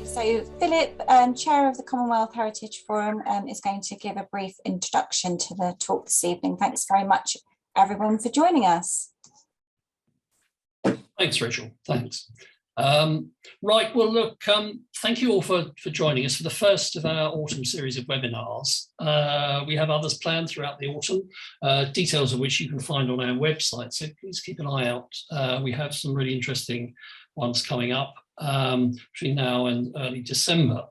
So Philip, Chair of the Commonwealth Heritage Forum, is going to give a brief introduction to the talk this evening. Thanks very much, everyone, for joining us. Thanks, Rachel. Thanks. Right, well, look, thank you all for joining us for the first of our autumn series of webinars. We have others planned throughout the autumn, details of which you can find on our website, so please keep an eye out. We have some really interesting ones coming up between now and early December.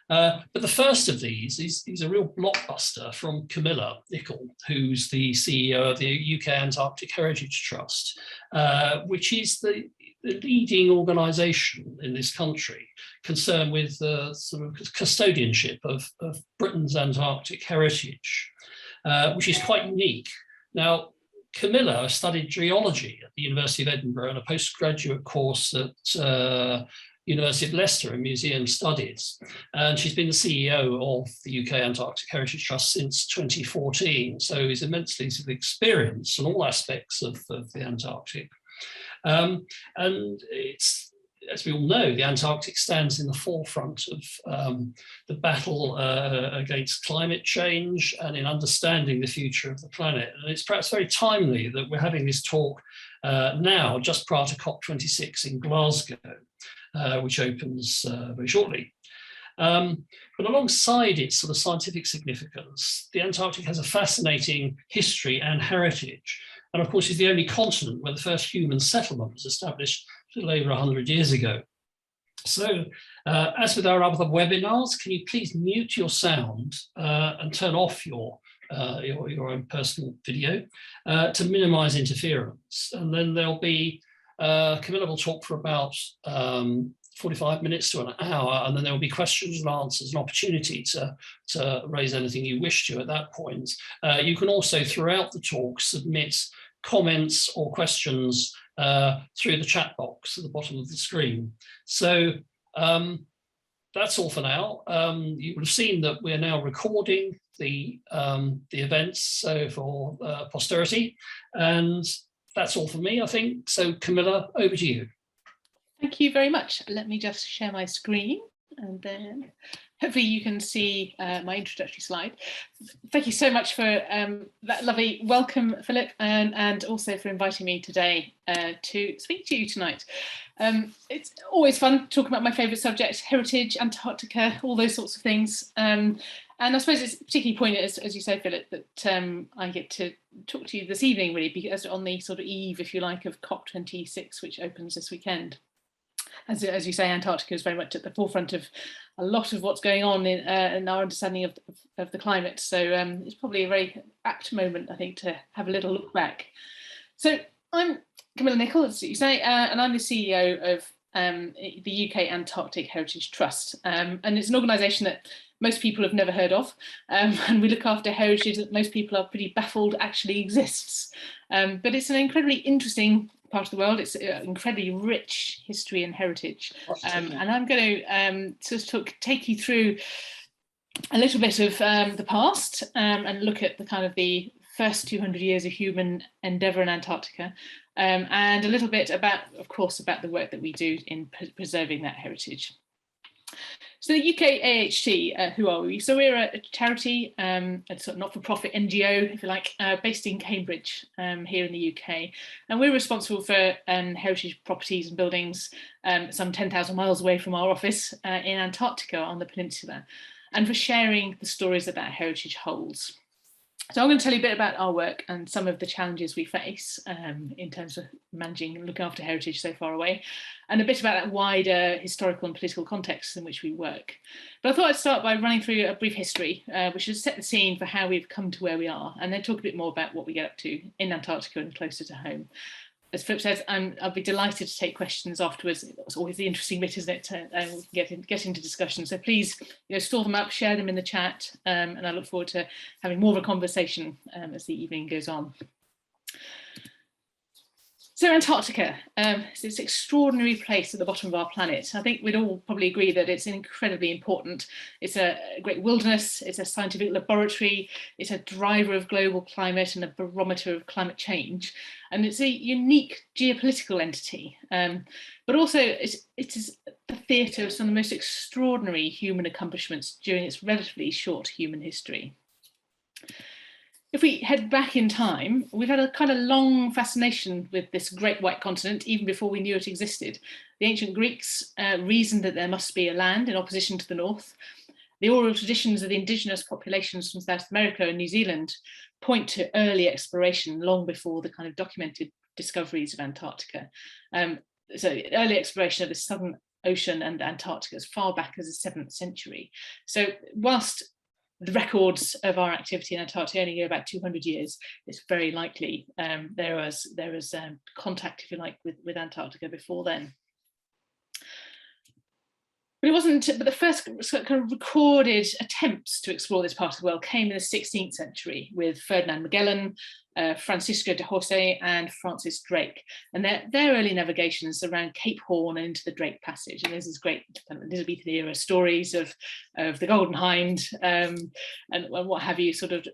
But the first of these is a real blockbuster from Camilla Nichol, who's the CEO of the UK Antarctic Heritage Trust, which is the leading organisation in this country concerned with the sort of custodianship of Britain's Antarctic heritage, which is quite unique. Now, Camilla studied geology at the University of Edinburgh and a postgraduate course at University of Leicester in Museum Studies. And she's been the CEO of the UK Antarctic Heritage Trust since 2014. So is immensely sort of experienced in all aspects of the Antarctic. And it's, as we all know, the Antarctic stands in the forefront of the battle against climate change and in understanding the future of the planet. And it's perhaps very timely that we're having this talk now, just prior to COP26 in Glasgow, which opens very shortly. But alongside its sort of scientific significance, the Antarctic has a fascinating history and heritage. And of course, is the only continent where the first human settlement was established a little over 100 years ago. So, as with our other webinars, can you please mute your sound and turn off your own personal video to minimize interference? And then there'll be, Camilla will talk for about 45 minutes to an hour, and then there will be questions and answers, an opportunity to raise anything you wish to at that point. You can also, throughout the talk, submit comments or questions through the chat box at the bottom of the screen. So that's all for now. You will have seen that we're now recording the events, so for posterity, and that's all for me, I think. So Camilla, over to you. Thank you very much. Let me just share my screen and then hopefully you can see my introductory slide. Thank you so much for that lovely welcome, Philip, and also for inviting me today to speak to you tonight. It's always fun talking about my favourite subject, heritage, Antarctica, all those sorts of things. And I suppose it's particularly poignant, as you say, Philip, that I get to talk to you this evening, really, because on the sort of eve, if you like, of COP26, which opens this weekend. As you say, Antarctica is very much at the forefront of a lot of what's going on in our understanding of the climate. So it's probably a very apt moment, I think, to have a little look back. So I'm Camilla Nichol, as you say, and I'm the CEO of the UK Antarctic Heritage Trust. And it's an organisation that most people have never heard of, and we look after heritage that most people are pretty baffled actually exists. But it's an incredibly interesting part of the world. It's incredibly rich history and heritage. And I'm going to take you through a little bit of the past and look at the kind of the first 200 years of human endeavour in Antarctica, and a little bit about, of course, about the work that we do in preserving that heritage. So the UK AHT, who are we? So we're a charity, a sort of not-for-profit NGO, if you like, based in Cambridge here in the UK. And we're responsible for heritage properties and buildings some 10,000 miles away from our office in Antarctica on the peninsula, and for sharing the stories that that heritage holds. So I'm going to tell you a bit about our work and some of the challenges we face in terms of managing and looking after heritage so far away, and a bit about that wider historical and political context in which we work. But I thought I'd start by running through a brief history, which should set the scene for how we've come to where we are, and then talk a bit more about what we get up to in Antarctica and closer to home. As Philip says, I'll be delighted to take questions afterwards. It's always the interesting bit, isn't it? We can get into discussion. So please, store them up, share them in the chat, and I look forward to having more of a conversation as the evening goes on. So Antarctica, it's this extraordinary place at the bottom of our planet. I think we'd all probably agree that it's incredibly important. It's a great wilderness, it's a scientific laboratory, it's a driver of global climate and a barometer of climate change. And it's a unique geopolitical entity, but also it is the theatre of some of the most extraordinary human accomplishments during its relatively short human history. If we head back in time, we've had a kind of long fascination with this great white continent, even before we knew it existed. The ancient Greeks reasoned that there must be a land in opposition to the north. The oral traditions of the indigenous populations from South America and New Zealand point to early exploration long before the kind of documented discoveries of Antarctica. So early exploration of the Southern Ocean and Antarctica as far back as the 7th century. So whilst the records of our activity in Antarctica only go back 200 years, it's very likely there was contact, if you like, with Antarctica before then. But it wasn't, but the first kind of recorded attempts to explore this part of the world came in the 16th century with Ferdinand Magellan, Francisco de Jose and Francis Drake. And their early navigations around Cape Horn and into the Drake Passage. And there's this great kind of Elizabethan era stories of the Golden Hind and what have you, sort of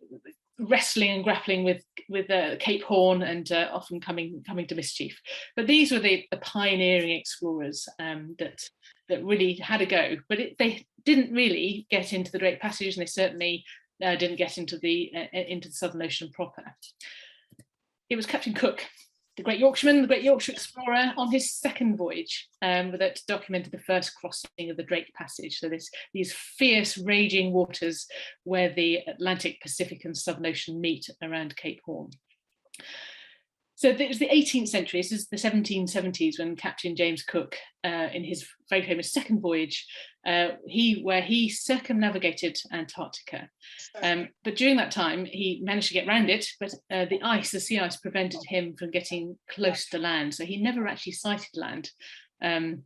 wrestling and grappling with Cape Horn and often coming to mischief. But these were the pioneering explorers that really had a go, but they didn't really get into the Drake Passage, and they certainly didn't get into the Southern Ocean proper. It was Captain Cook, the great Yorkshireman, the great Yorkshire explorer, on his second voyage that documented the first crossing of the Drake Passage. So these fierce, raging waters where the Atlantic, Pacific and Southern Ocean meet around Cape Horn. So it was the 18th century, this is the 1770s, when Captain James Cook, in his very famous second voyage, where he circumnavigated Antarctica. But during that time, he managed to get around it, but the sea ice prevented him from getting close to land. So he never actually sighted land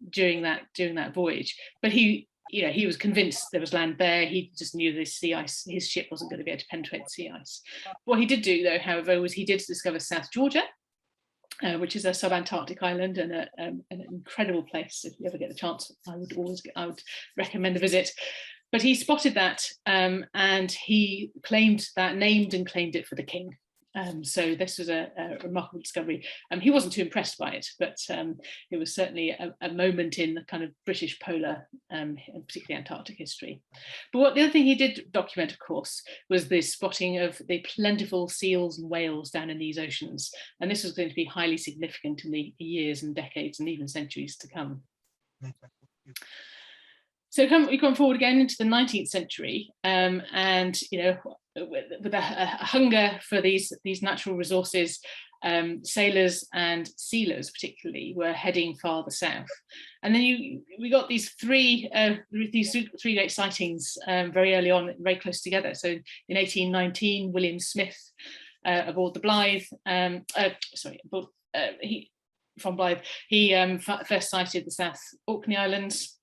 during that voyage. But he was convinced there was land there. He just knew the sea ice, his ship wasn't going to be able to penetrate the sea ice. What he did do, though, however, was he did discover South Georgia, which is a sub-Antarctic island and an incredible place. If you ever get the chance, I would recommend a visit. But he spotted that and he named and claimed it for the king. So this was a remarkable discovery. He wasn't too impressed by it, but it was certainly a moment in the kind of British polar, and particularly Antarctic history. But the other thing he did document, of course, was the spotting of the plentiful seals and whales down in these oceans. And this was going to be highly significant in the years and decades and even centuries to come. So we come forward again into the 19th century, and with a hunger for these natural resources, sailors and sealers particularly were heading farther south. And then we got these three great sightings very early on, very close together. So in 1819, William Smith aboard the Blythe, from Blythe, he first sighted the South Orkney Islands.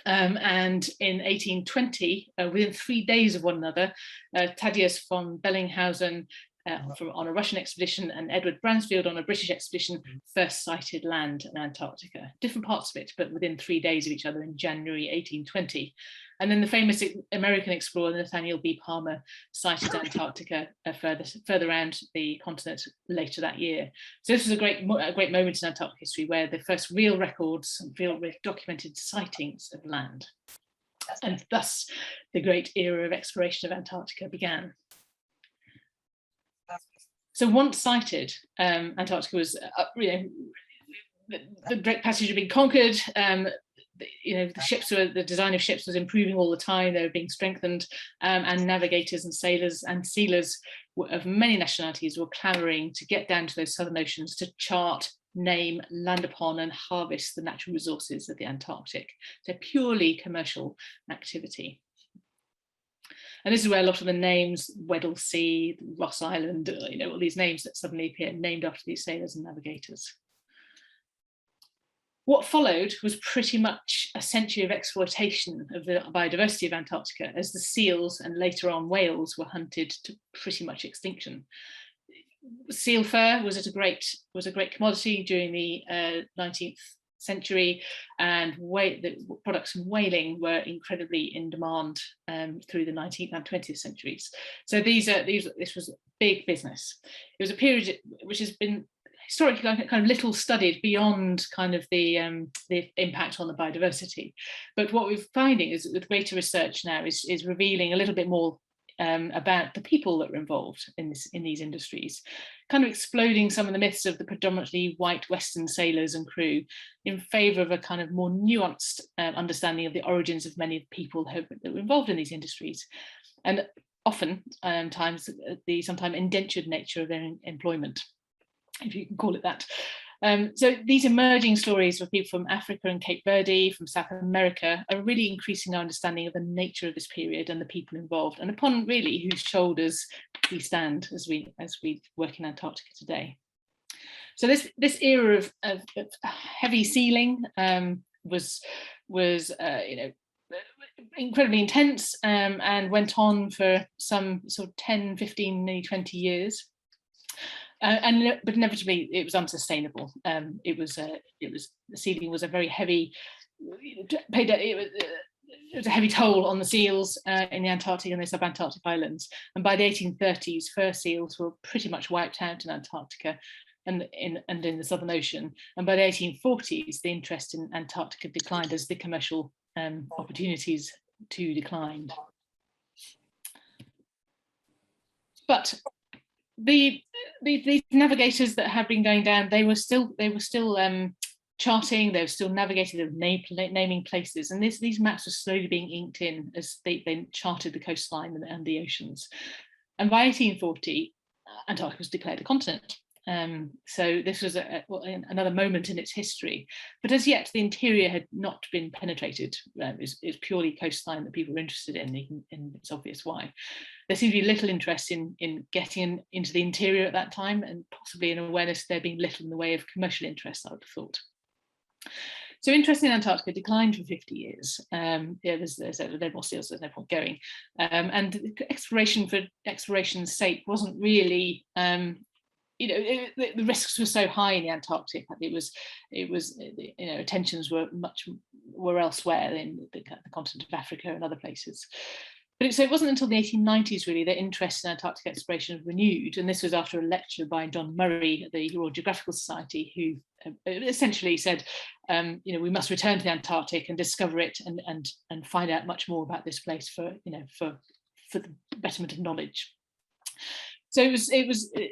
And in 1820, within 3 days of one another, Thaddeus von Bellinghausen on a Russian expedition and Edward Bransfield on a British expedition first sighted land in Antarctica. Different parts of it, but within 3 days of each other in January 1820. And then the famous American explorer Nathaniel B. Palmer sighted Antarctica further around the continent later that year. So this was a great moment in Antarctic history where the first real records, real documented sightings of land. And thus the great era of exploration of Antarctica began. So once sighted, Antarctica was, the Drake Passage had been conquered. The design of ships was improving all the time. They were being strengthened, and navigators and sailors and sealers of many nationalities were clamoring to get down to those southern oceans to chart, name, land upon, and harvest the natural resources of the Antarctic. So purely commercial activity. And this is where a lot of the names, Weddell Sea, Ross Island, all these names that suddenly appear named after these sailors and navigators. What followed was pretty much a century of exploitation of the biodiversity of Antarctica as the seals and later on whales were hunted to pretty much extinction. Seal fur was a great commodity during the 19th century, and the products from whaling were incredibly in demand through the 19th and 20th centuries. So this was big business. It was a period which has been historically kind of little studied beyond kind of the impact on the biodiversity. But what we're finding is that with greater research now is revealing a little bit more about the people that were involved in these industries, kind of exploding some of the myths of the predominantly white Western sailors and crew in favour of a kind of more nuanced understanding of the origins of many of the people that were involved in these industries, and often times the sometimes indentured nature of their employment, if you can call it that. So these emerging stories of people from Africa and Cape Verde, from South America, are really increasing our understanding of the nature of this period and the people involved, and upon really whose shoulders we stand as we work in Antarctica today. So this era of heavy sealing was incredibly intense and went on for some sort of 10, 15, nearly 20 years. But inevitably it was unsustainable. The sealing was a very heavy, it was a heavy toll on the seals in the Antarctic and the subantarctic islands. And by the 1830s, fur seals were pretty much wiped out in Antarctica and in the Southern Ocean. And by the 1840s, the interest in Antarctica declined as the commercial opportunities too declined. But these navigators that have been going down, they were still charting, they were still navigating, they were naming places, and these maps were slowly being inked in as they charted the coastline and the oceans. And by 1840, Antarctica was declared a continent. So this was another moment in its history, but as yet the interior had not been penetrated. It's purely coastline that people were interested in, and it's obvious why. There seemed to be little interest in getting into the interior at that time, and possibly an awareness there being little in the way of commercial interest, I would have thought. So interest in Antarctica declined for 50 years. There's no more seals, there's no point going. And exploration for exploration's sake wasn't really, the risks were so high in the Antarctic. Attentions were elsewhere in the continent of Africa and other places. But so it wasn't until the 1890s really that interest in Antarctic exploration was renewed, and this was after a lecture by John Murray at the Royal Geographical Society, who essentially said, we must return to the Antarctic and discover it and find out much more about this place for the betterment of knowledge. So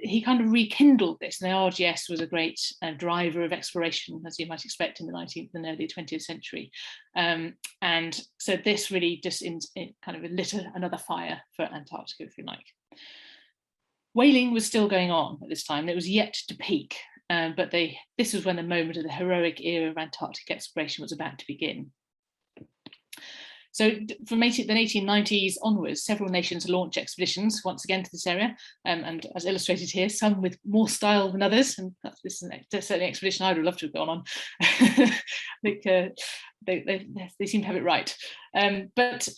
he kind of rekindled this, and the RGS was a great driver of exploration, as you might expect in the 19th and early 20th century. And so this really just kind of lit another fire for Antarctica, if you like. Whaling was still going on at this time. It was yet to peak, but this was when the moment of the heroic era of Antarctic exploration was about to begin. So from the 1890s onwards, several nations launched expeditions once again to this area, and as illustrated here, some with more style than others. And this is certainly an expedition I would love to have gone on. I think they seem to have it right. But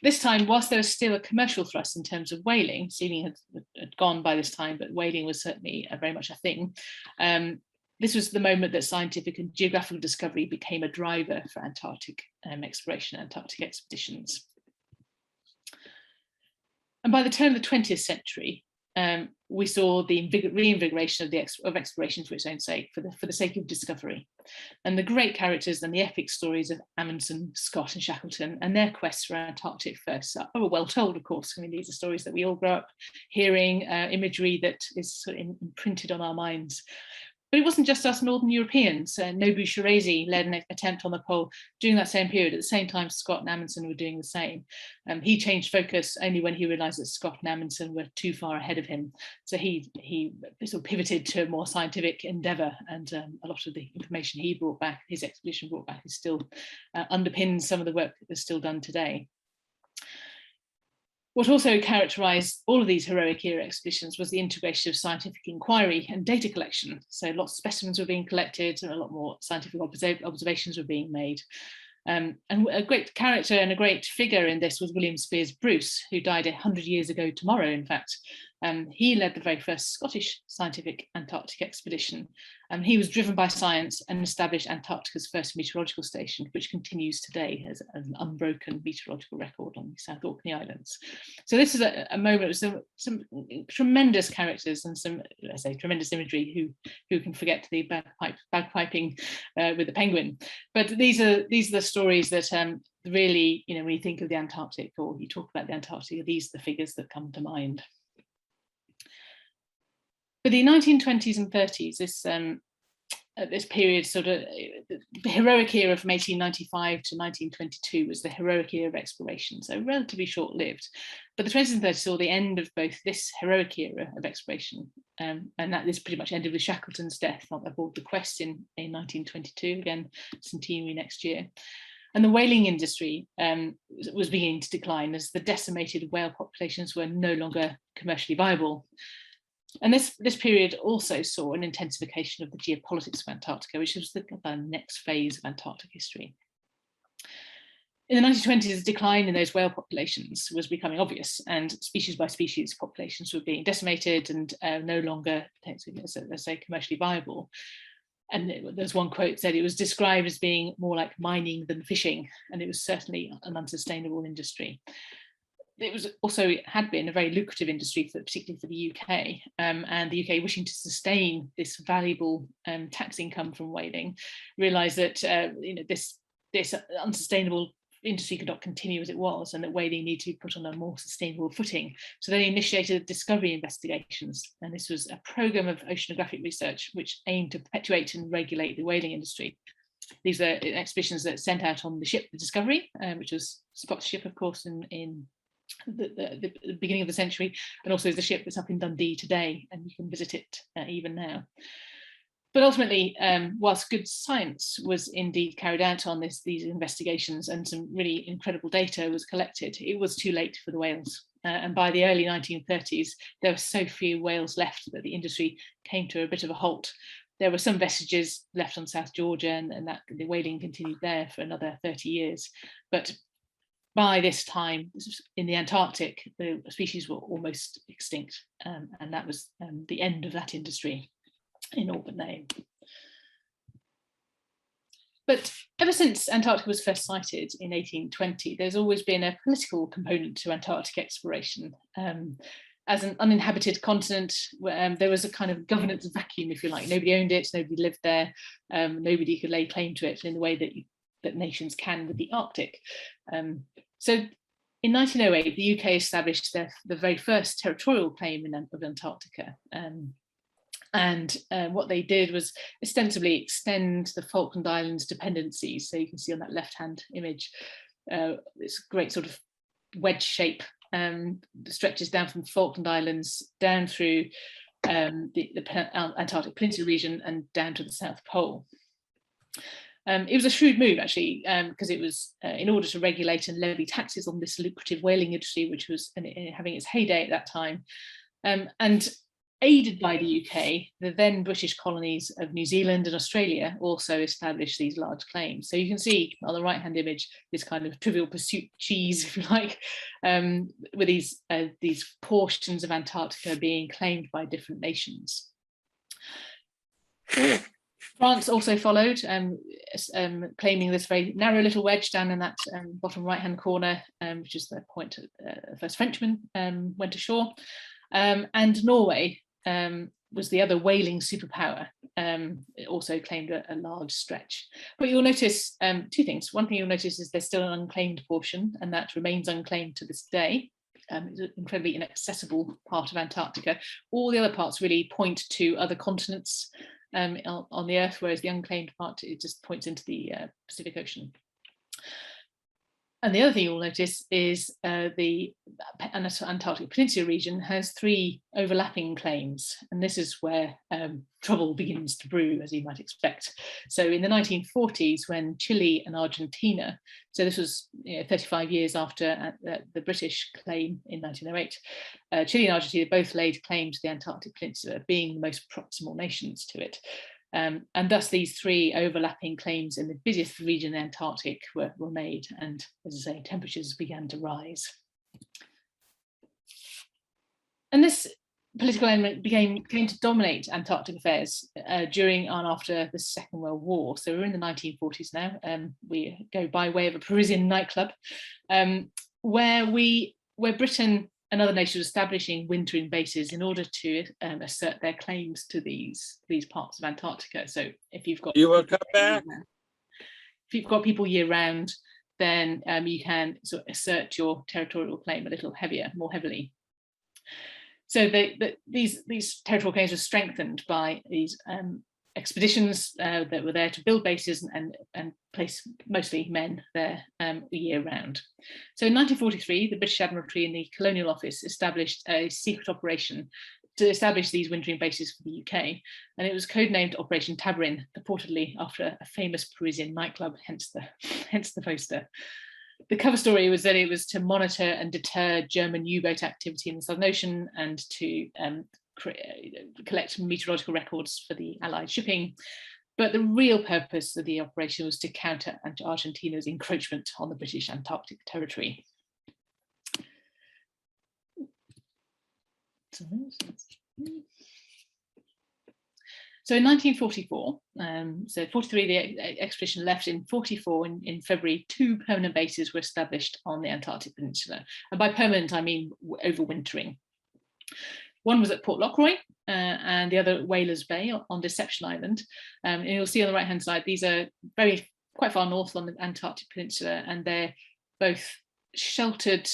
this time, whilst there was still a commercial thrust in terms of whaling, sealing had gone by this time, but whaling was certainly very much a thing. This was the moment that scientific and geographical discovery became a driver for Antarctic exploration, Antarctic expeditions. And by the turn of the 20th century, we saw the reinvigoration of exploration for its own sake, for the sake of discovery. And the great characters and the epic stories of Amundsen, Scott and Shackleton and their quests for Antarctic firsts are well told, of course. I mean, these are stories that we all grow up hearing, imagery that is sort of imprinted on our minds. But it wasn't just us Northern Europeans. Nobu Shirazi led an attempt on the pole during that same period. At the same time, Scott and Amundsen were doing the same. He changed focus only when he realised that Scott and Amundsen were too far ahead of him. So he sort of pivoted to a more scientific endeavour, and a lot of the information he brought back, his expedition brought back, is still underpins some of the work that's still done today. What also characterised all of these heroic era expeditions was the integration of scientific inquiry and data collection. So lots of specimens were being collected and a lot more scientific observations were being made. And a great character and a great figure in this was William Spears Bruce, who died 100 years ago tomorrow, in fact. He led the very first Scottish scientific Antarctic expedition. He was driven by science and established Antarctica's first meteorological station, which continues today as an unbroken meteorological record on the South Orkney Islands. So this is a moment with some tremendous characters and some, let's say, tremendous imagery. Who can forget the bagpiping with the penguin? But these are the stories that really, when you think of the Antarctic or you talk about the Antarctic, these are the figures that come to mind. For the 1920s and 30s, this period, sort of the heroic era from 1895 to 1922 was the heroic era of exploration, so relatively short-lived. But the 20s and 30s saw the end of both this heroic era of exploration, and that this pretty much ended with Shackleton's death aboard the Quest in 1922, again, centenary next year. And the whaling industry was beginning to decline as the decimated whale populations were no longer commercially viable. And this period also saw an intensification of the geopolitics of Antarctica, which was the next phase of Antarctic history. In the 1920s, the decline in those whale populations was becoming obvious, and species by species populations were being decimated and no longer, let's say, commercially viable. And there's one quote said it was described as being more like mining than fishing, and it was certainly an unsustainable industry. It had been a very lucrative industry, particularly for the UK, and the UK, wishing to sustain this valuable tax income from whaling, realised that this unsustainable industry could not continue as it was, and that whaling needed to be put on a more sustainable footing. So they initiated discovery investigations, and this was a programme of oceanographic research which aimed to perpetuate and regulate the whaling industry. These are expeditions that sent out on the ship, the Discovery, which was Scott's ship, of course, in the beginning of the century, and also the ship that's up in Dundee today, and you can visit it even now. But ultimately, whilst good science was indeed carried out on these investigations and some really incredible data was collected, it was too late for the whales. And by the early 1930s, there were so few whales left that the industry came to a bit of a halt. There were some vestiges left on South Georgia, and that the whaling continued there for another 30 years. But by this time, in the Antarctic, the species were almost extinct, and that was the end of that industry in all but name. But ever since Antarctica was first sighted in 1820, there's always been a political component to Antarctic exploration. As an uninhabited continent, there was a kind of governance vacuum, if you like. Nobody owned it, nobody lived there, nobody could lay claim to it in the way that nations can with the Arctic. So in 1908, the UK established the very first territorial claim of Antarctica. And what they did was ostensibly extend the Falkland Islands dependencies. So you can see on that left-hand image, this great sort of wedge shape stretches down from the Falkland Islands down through the Antarctic Peninsula region and down to the South Pole. It was a shrewd move, actually, because it was in order to regulate and levy taxes on this lucrative whaling industry, which was having its heyday at that time. And aided by the UK, the then British colonies of New Zealand and Australia also established these large claims. So you can see on the right-hand image, this kind of Trivial Pursuit cheese, if you like, with these portions of Antarctica being claimed by different nations. France also followed, claiming this very narrow little wedge down in that bottom right-hand corner, which is the point the first Frenchman went ashore. And Norway was the other whaling superpower. It also claimed a large stretch. But you'll notice two things. One thing you'll notice is there's still an unclaimed portion, and that remains unclaimed to this day. It's an incredibly inaccessible part of Antarctica. All the other parts really point to other continents on the Earth, whereas the unclaimed part, it just points into the Pacific Ocean. And the other thing you'll notice is the Antarctic Peninsula region has 3 overlapping claims, and this is where trouble begins to brew, as you might expect. So in the 1940s, when Chile and Argentina, so this was 35 years after the British claim in 1908, Chile and Argentina both laid claim to the Antarctic Peninsula, being the most proximal nations to it. And thus these 3 overlapping claims in the busiest region of the Antarctic were made, and as I say, temperatures began to rise. And this political element came to dominate Antarctic affairs during and after the Second World War. So we're in the 1940s now. We go by way of a Parisian nightclub, where Britain and other nations were establishing wintering bases in order to assert their claims to these parts of Antarctica. So if you've got people year round, then you can sort of assert your territorial claim a little more heavily. So these territorial claims were strengthened by these expeditions that were there to build bases and place mostly men there year round. So in 1943, the British Admiralty and the Colonial Office established a secret operation to establish these wintering bases for the UK, and it was codenamed Operation Tabarin, purportedly after a famous Parisian nightclub, hence the poster. The cover story was that it was to monitor and deter German U-boat activity in the Southern Ocean and to collect meteorological records for the Allied shipping. But the real purpose of the operation was to counter Argentina's encroachment on the British Antarctic territory. So in 1944, so 43, the expedition left. In 44, in February, 2 permanent bases were established on the Antarctic Peninsula. And by permanent, I mean overwintering. One was at Port Lockroy and the other Whalers Bay on Deception Island. And you'll see on the right-hand side, these are quite far north on the Antarctic Peninsula, and they're both sheltered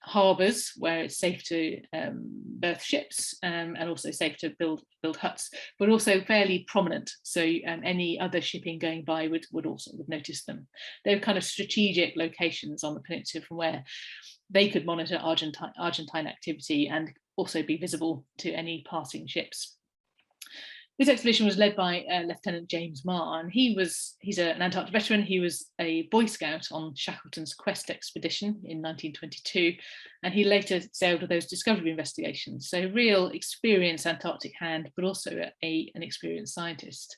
harbours where it's safe to berth ships and also safe to build huts, but also fairly prominent. So any other shipping going by would notice them. They're kind of strategic locations on the peninsula from where they could monitor Argentine activity and also be visible to any passing ships. This expedition was led by Lieutenant James Marr, and he's an Antarctic veteran. He was a Boy Scout on Shackleton's Quest expedition in 1922, and he later sailed with those discovery investigations. So real experienced Antarctic hand, but also an experienced scientist.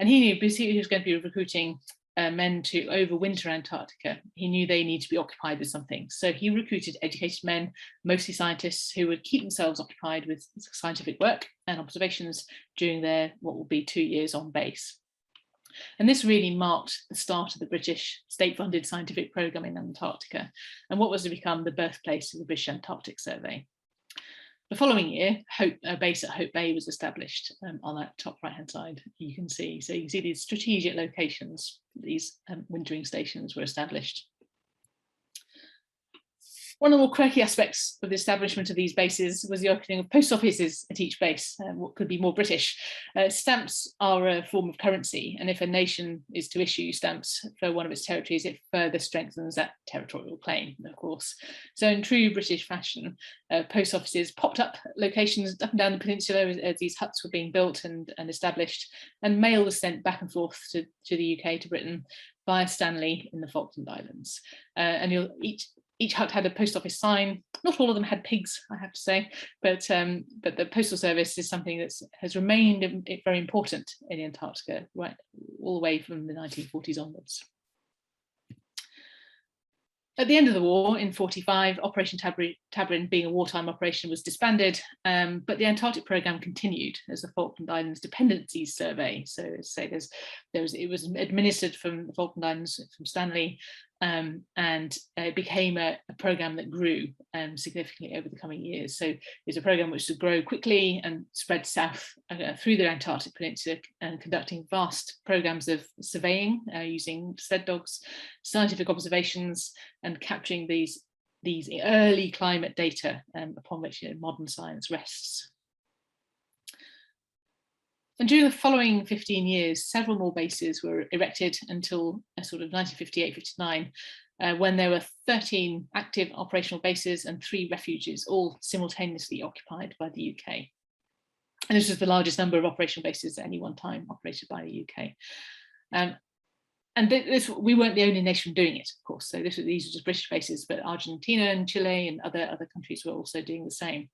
And he knew, because he was going to be recruiting men to overwinter Antarctica, he knew they need to be occupied with something. So he recruited educated men, mostly scientists, who would keep themselves occupied with scientific work and observations during their what will be 2 years on base. And this really marked the start of the British state-funded scientific programme in Antarctica, and what was to become the birthplace of the British Antarctic Survey. The following year, a base at Hope Bay was established on that top right-hand side. You can see these strategic locations, these wintering stations were established. One of the more quirky aspects of the establishment of these bases was the opening of post offices at each base, what could be more British. Stamps are a form of currency, and if a nation is to issue stamps for one of its territories, it further strengthens that territorial claim, of course. So in true British fashion, post offices popped up locations up and down the peninsula as these huts were being built and established, and mail was sent back and forth to the UK, to Britain, via Stanley in the Falkland Islands. And each hut had a post office sign. Not all of them had pigs, I have to say, but the postal service is something that has remained very important in Antarctica right all the way from the 1940s onwards. At the end of the war in 45, Operation Tabarin, being a wartime operation, was disbanded, but the Antarctic programme continued as the Falkland Islands Dependencies Survey. So say it was administered from the Falkland Islands from Stanley, and it became a programme that grew significantly over the coming years. So it's a programme which would grow quickly and spread south through the Antarctic Peninsula, and conducting vast programmes of surveying using sled dogs, scientific observations, and capturing these early climate data upon which modern science rests. And during the following 15 years, several more bases were erected until sort of 1958-59, when there were 13 active operational bases and 3 refuges, all simultaneously occupied by the UK. And this was the largest number of operational bases at any one time operated by the UK. And we weren't the only nation doing it, of course. So these were just British bases, but Argentina and Chile and other countries were also doing the same.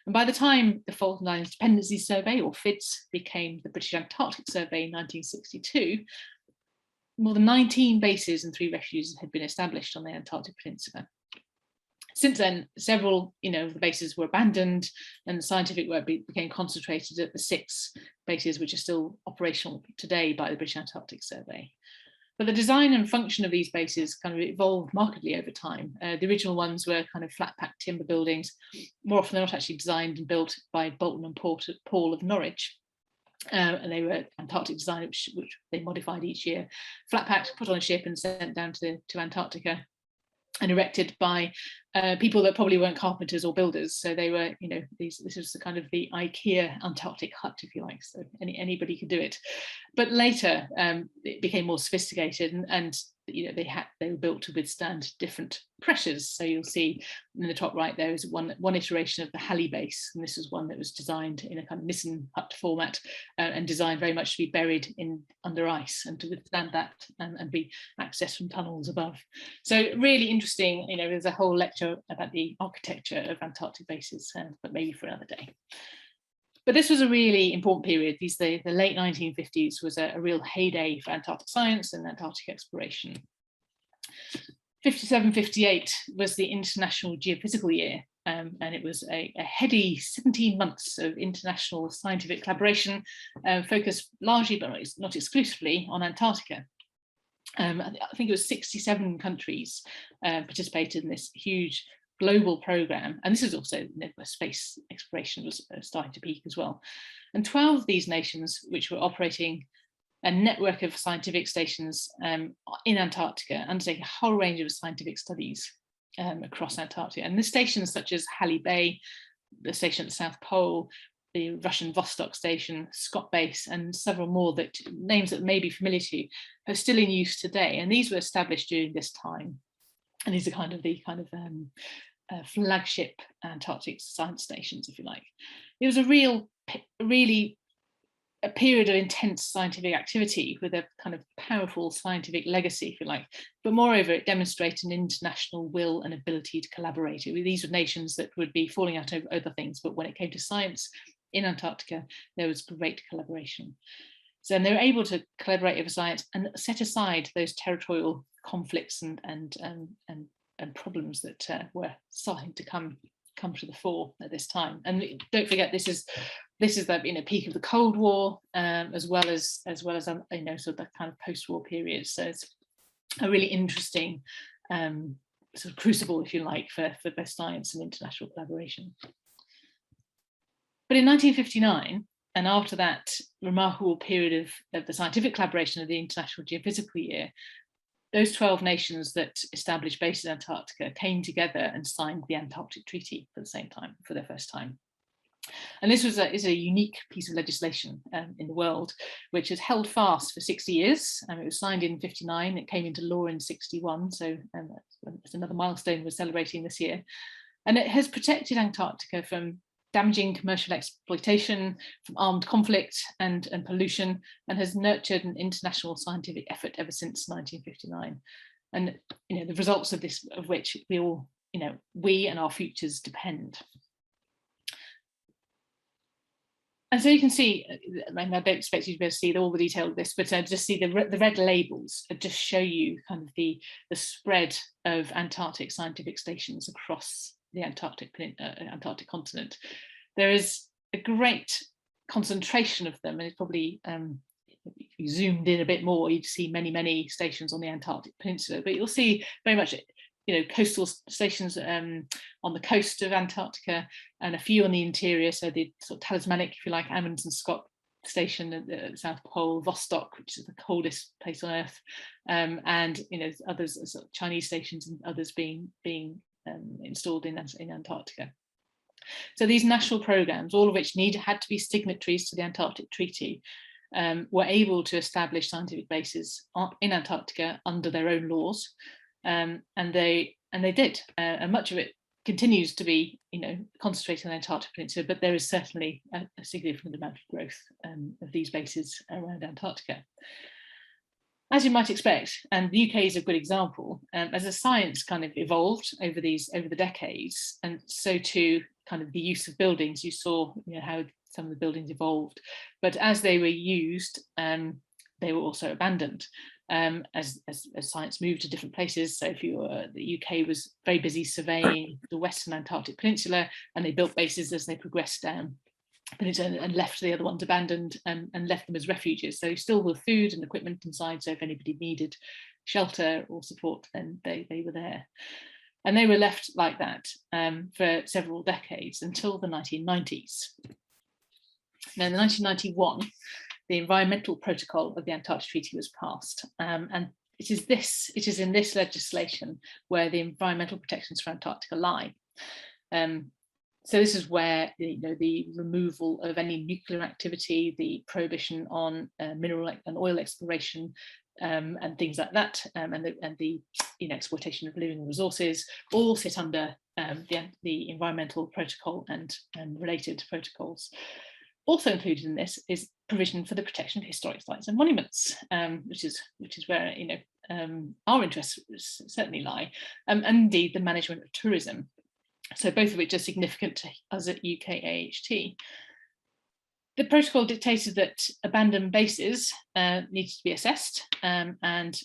And by the time the Falkland Islands Dependencies Survey, or FIDS, became the British Antarctic Survey in 1962, more than 19 bases and 3 refuges had been established on the Antarctic Peninsula. Since then, several, the bases were abandoned, and the scientific work became concentrated at the 6 bases which are still operational today by the British Antarctic Survey. But the design and function of these bases kind of evolved markedly over time. The original ones were kind of flat-pack timber buildings. More often they're not actually designed and built by Bolton and Paul of Norwich. And they were Antarctic design, which they modified each year. Flat-packed, put on a ship and sent down to Antarctica, and erected by people that probably weren't carpenters or builders. So they were, this is the kind of the IKEA Antarctic hut, if you like. So anybody could do it. But later it became more sophisticated, and they were built to withstand different pressures. So you'll see in the top right there is one iteration of the Halley base, and this is one that was designed in a kind of Nissen hut format and designed very much to be buried under ice and to withstand that and be accessed from tunnels above. So really interesting. There's a whole lecture about the architecture of Antarctic bases, but maybe for another day. But this was a really important period. The late 1950s was a real heyday for Antarctic science and Antarctic exploration. 57-58 was the International Geophysical Year, and it was a heady 17 months of international scientific collaboration, focused largely, but not exclusively, on Antarctica. I think it was 67 countries participated in this huge global program, and this is also space exploration was starting to peak as well. And 12 of these nations, which were operating a network of scientific stations in Antarctica, undertake a whole range of scientific studies across Antarctica. And the stations such as Halley Bay, the station at the South Pole, the Russian Vostok station, Scott Base, and several more names that may be familiar to you, are still in use today. And these were established during this time. And these are the flagship Antarctic science stations, if you like. It was a really a period of intense scientific activity with a kind of powerful scientific legacy, if you like. But moreover, it demonstrated an international will and ability to collaborate. These were nations that would be falling out over other things, but when it came to science in Antarctica, there was great collaboration. So they were able to collaborate over science and set aside those territorial conflicts and problems that were starting to come to the fore at this time. And don't forget, this is the peak of the Cold War, as well as sort of that kind of post-war period. So it's a really interesting sort of crucible, if you like, for both science and international collaboration. But in 1959, and after that remarkable period of the scientific collaboration of the International Geophysical Year, those 12 nations that established bases in Antarctica came together and signed the Antarctic Treaty for the first time. And this is a unique piece of legislation in the world, which has held fast for 60 years. It was signed in 59, it came into law in 61, so that's another milestone we're celebrating this year. And it has protected Antarctica from damaging commercial exploitation, from armed conflict and pollution, and has nurtured an international scientific effort ever since 1959. And the results of which we and our futures depend. And so you can see, I don't expect you to be able to see all the detail of this, but just see the red labels just show you kind of the spread of Antarctic scientific stations across the Antarctic continent. There is a great concentration of them, and it's probably, if you zoomed in a bit more, you'd see many stations on the Antarctic Peninsula, but you'll see very much coastal stations on the coast of Antarctica, and a few on the interior, so the sort of talismanic, if you like, Amundsen Scott station at the South Pole, Vostok, which is the coldest place on Earth, and others, sort of Chinese stations, and others being installed in Antarctica. So these national programs, all of which had to be signatories to the Antarctic Treaty, were able to establish scientific bases in Antarctica under their own laws, and they did, and much of it continues to be concentrated on the Antarctic Peninsula, but there is certainly a significant amount of growth of these bases around Antarctica. As you might expect, and the UK is a good example, as the science kind of evolved over the decades, and so too kind of the use of buildings. You saw how some of the buildings evolved, but as they were used, they were also abandoned. as science moved to different places. So if you were, the UK was very busy surveying the Western Antarctic Peninsula, and they built bases as they progressed down and left the other ones abandoned, and left them as refuges. So still with food and equipment inside, so if anybody needed shelter or support, then they were there. And they were left like that for several decades until the 1990s. Now in 1991, the environmental protocol of the Antarctic Treaty was passed, and it is in this legislation where the environmental protections for Antarctica lie. So this is where the removal of any nuclear activity, the prohibition on mineral and oil exploration, and things like that, and the exploitation of living resources, all sit under the environmental protocol and related protocols. Also included in this is provision for the protection of historic sites and monuments, which is where our interests certainly lie, and indeed the management of tourism. So both of which are significant to us at UK AHT. The protocol dictated that abandoned bases needed to be assessed, and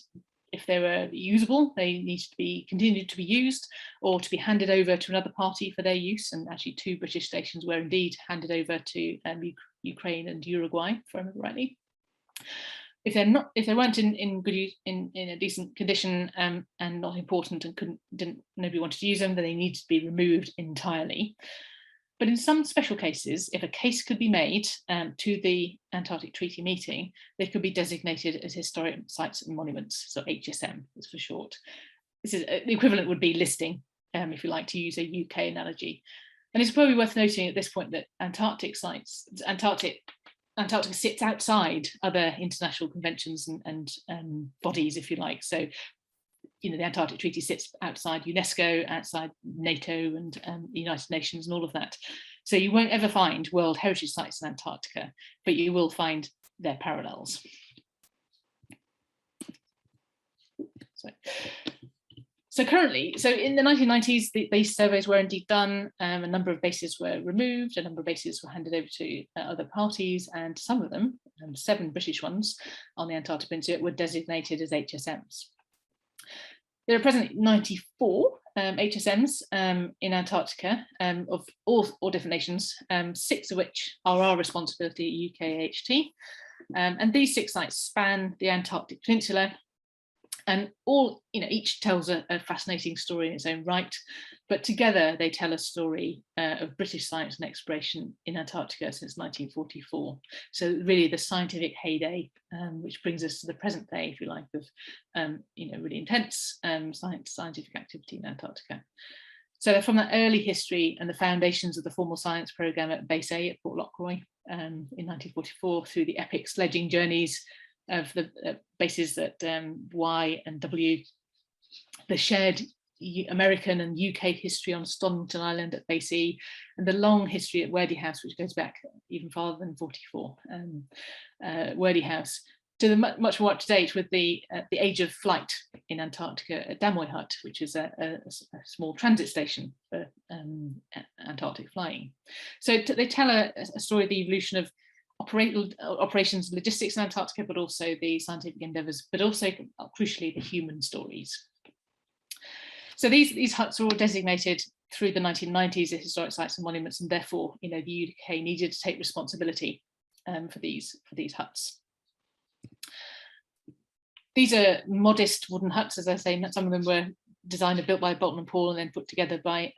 if they were usable, they needed to be continued to be used or to be handed over to another party for their use. And actually 2 British stations were indeed handed over to Ukraine and Uruguay, if I remember rightly. If they weren't in a decent condition and not important and nobody wanted to use them, then they needed to be removed entirely. But in some special cases, if a case could be made to the Antarctic Treaty meeting, they could be designated as historic sites and monuments, so HSM is for short. This is the equivalent would be listing, if you like to use a UK analogy. And it's probably worth noting at this point that Antarctica sits outside other international conventions and bodies, if you like. So, the Antarctic Treaty sits outside UNESCO, outside NATO and the United Nations and all of that. So you won't ever find World Heritage Sites in Antarctica, but you will find their parallels. So currently, in the 1990s, these surveys were indeed done. A number of bases were removed, a number of bases were handed over to other parties, and some of them, 7 British ones on the Antarctic Peninsula, were designated as HSMs. There are presently 94 HSMs in Antarctica of all different nations, 6 of which are our responsibility at UK AHT. And these 6 sites span the Antarctic Peninsula, and each tells a fascinating story in its own right, but together they tell a story of British science and exploration in Antarctica since 1944. So really the scientific heyday, which brings us to the present day, if you like, of really intense scientific activity in Antarctica. So from that early history and the foundations of the formal science programme at Base A at Port Lockroy in 1944, through the epic sledging journeys of the bases at Y and W, the shared American and UK history on Stonington Island at Base E, and the long history at Wordie House, which goes back even farther than 44, Wordie House, to the much more up to date with the age of flight in Antarctica at Damoid Hut, which is a small transit station for Antarctic flying. So they tell a story of the evolution of operations and logistics in Antarctica, but also the scientific endeavours, but also crucially the human stories. So these huts are all designated through the 1990s as historic sites and monuments, and therefore the UK needed to take responsibility for these huts. These are modest wooden huts, as I say. Some of them were designed and built by Bolton and Paul and then put together by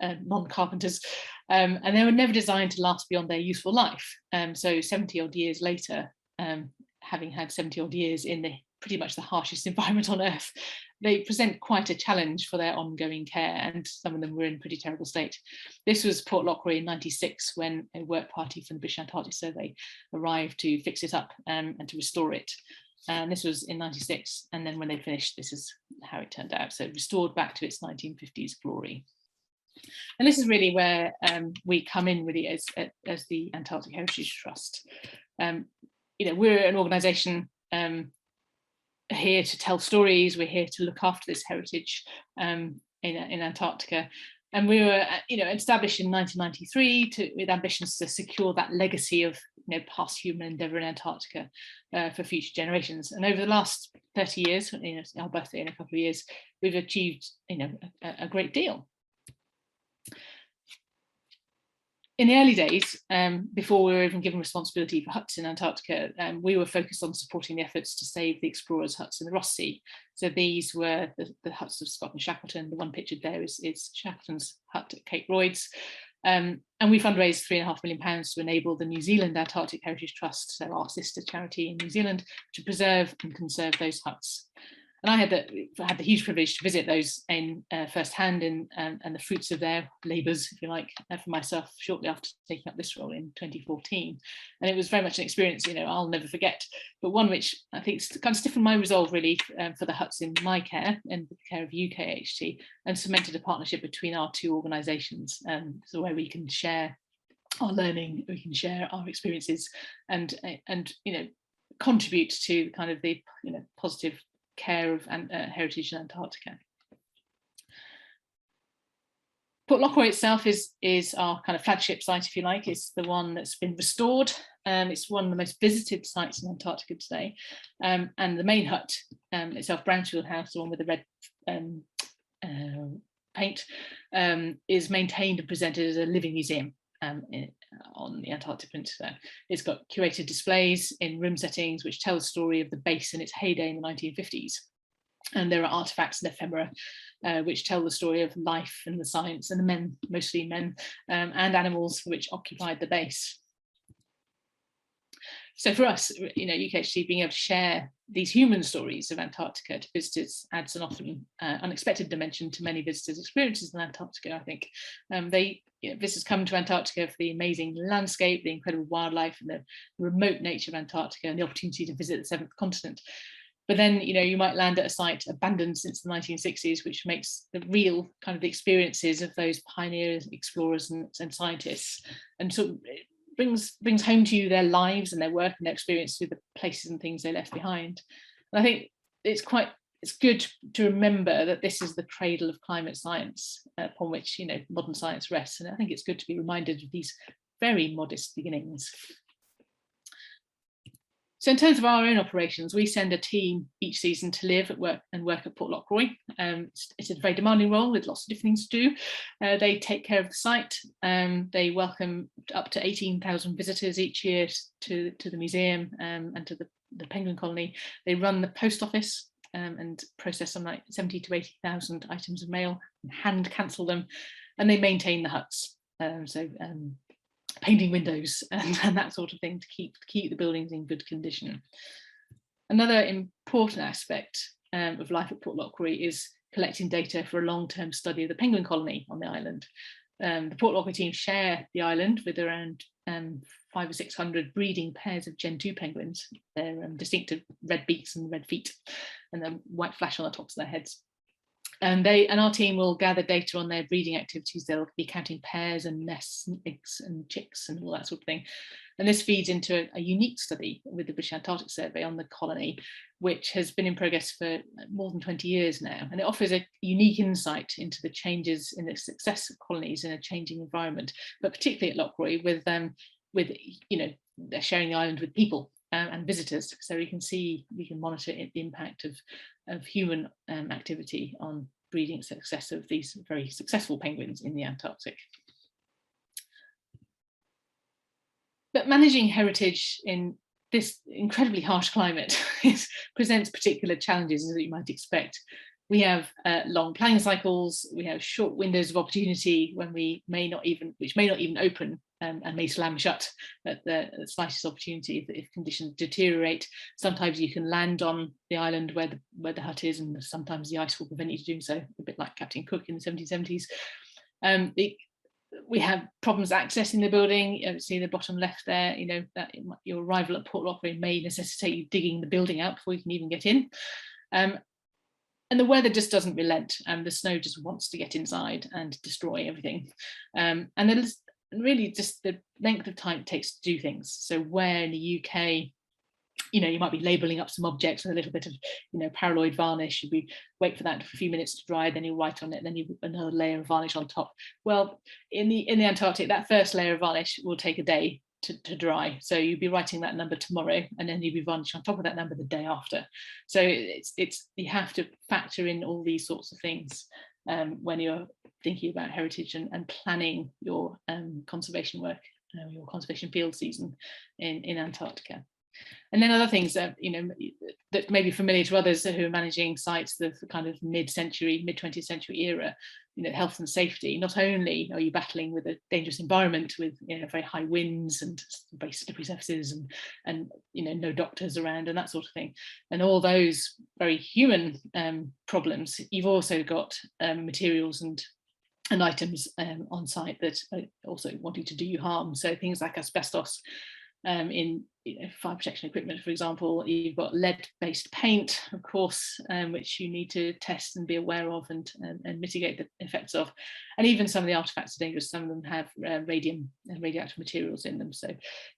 non-carpenters, and they were never designed to last beyond their useful life. So 70 odd years later, having had 70 odd years in pretty much the harshest environment on Earth, they present quite a challenge for their ongoing care, and some of them were in pretty terrible state. This was Port Lockroy in '96, when a work party from the British Antarctic Survey arrived to fix it up and to restore it. And this was in '96, and then when they finished, this is how it turned out. So restored back to its 1950s glory. And this is really where we come in really as the Antarctic Heritage Trust. We're an organisation here to tell stories. We're here to look after this heritage in Antarctica, And we were, established in 1993 with ambitions to secure that legacy of past human endeavour in Antarctica for future generations. And over the last 30 years, our birthday in a couple of years, we've achieved a great deal. In the early days, before we were even given responsibility for huts in Antarctica, we were focused on supporting the efforts to save the explorers' huts in the Ross Sea. So these were the huts of Scott and Shackleton. The one pictured there is Shackleton's hut at Cape Royds. And we fundraised £3.5 million to enable the New Zealand Antarctic Heritage Trust, so our sister charity in New Zealand, to preserve and conserve those huts. And I had the huge privilege to visit those in firsthand and the fruits of their labours, if you like, for myself shortly after taking up this role in 2014. And it was very much an experience, I'll never forget, but one which I think kind of stiffened my resolve really for the huts in my care and the care of UKHT, and cemented a partnership between our two organisations, so where we can share our learning, we can share our experiences, and contribute to kind of the positive care of heritage in Antarctica. Port Lockroy itself is our kind of flagship site, if you like. It's the one that's been restored. It's one of the most visited sites in Antarctica today. And the main hut itself, Brownfield House, the one with the red paint, is maintained and presented as a living museum on the Antarctic Peninsula. It's got curated displays in room settings which tell the story of the base in its heyday in the 1950s. And there are artifacts and ephemera which tell the story of life and the science and the men, mostly men, and animals which occupied the base. So for us, UKHT being able to share these human stories of Antarctica to visitors adds an often unexpected dimension to many visitors' experiences in Antarctica, I think. Visitors come to Antarctica for the amazing landscape, the incredible wildlife, and the remote nature of Antarctica, and the opportunity to visit the seventh continent. But then, you might land at a site abandoned since the 1960s, which makes the real kind of the experiences of those pioneers, explorers, and scientists, and sort of brings home to you their lives and their work and their experience through the places and things they left behind. And I think it's good to remember that this is the cradle of climate science upon which modern science rests. And I think it's good to be reminded of these very modest beginnings. So in terms of our own operations, we send a team each season to live at work at Port Lockroy. It's a very demanding role with lots of different things to do. They take care of the site. They welcome up to 18,000 visitors each year to the museum and to the penguin colony. They run the post office and process some like 70 to 80,000 items of mail, and hand cancel them, and they maintain the huts. Painting windows and that sort of thing to keep the buildings in good condition. Another important aspect of life at Port Lockroy is collecting data for a long-term study of the penguin colony on the island. The Port Lockroy team share the island with around 500 or 600 breeding pairs of Gen 2 penguins. They're distinctive red beaks and red feet, and then white flash on the tops of their heads. And our team will gather data on their breeding activities. They'll be counting pairs and nests and eggs and chicks and all that sort of thing. And this feeds into a unique study with the British Antarctic Survey on the colony, which has been in progress for more than 20 years now. And it offers a unique insight into the changes in the success of colonies in a changing environment, but particularly at Lockroy with they're sharing the island with people and visitors. So we can monitor the impact of human activity on breeding success of these very successful penguins in the Antarctic. But managing heritage in this incredibly harsh climate presents particular challenges, as you might expect. We have long planning cycles, we have short windows of opportunity which may not even open and may slam shut at the slightest opportunity if conditions deteriorate. Sometimes you can land on the island where the hut is, and sometimes the ice will prevent you from doing so, a bit like Captain Cook in the 1770s. We have problems accessing the building. See the bottom left there, that your arrival at Port Lockroy may necessitate you digging the building out before you can even get in. And the weather just doesn't relent, and the snow just wants to get inside and destroy everything. And there's really just the length of time it takes to do things. So where in the UK you might be labeling up some objects with a little bit of, paraloid varnish. You'd wait for that for a few minutes to dry, then you write on it, then you another layer of varnish on top. Well, in the Antarctic, that first layer of varnish will take a day to dry. So you'd be writing that number tomorrow, and then you'd be varnishing on top of that number the day after. So it's you have to factor in all these sorts of things when you're thinking about heritage and planning your conservation work, your conservation field season in Antarctica. And then other things that that may be familiar to others who are managing sites, the kind of mid-20th century era, health and safety. Not only are you battling with a dangerous environment with very high winds and very slippery surfaces and no doctors around and that sort of thing, and all those very human problems, you've also got materials and items on site that are also wanting to do you harm. So things like asbestos in fire protection equipment, for example. You've got lead-based paint, of course, which you need to test and be aware of and mitigate the effects of. And even some of the artifacts are dangerous. Some of them have radium and radioactive materials in them. So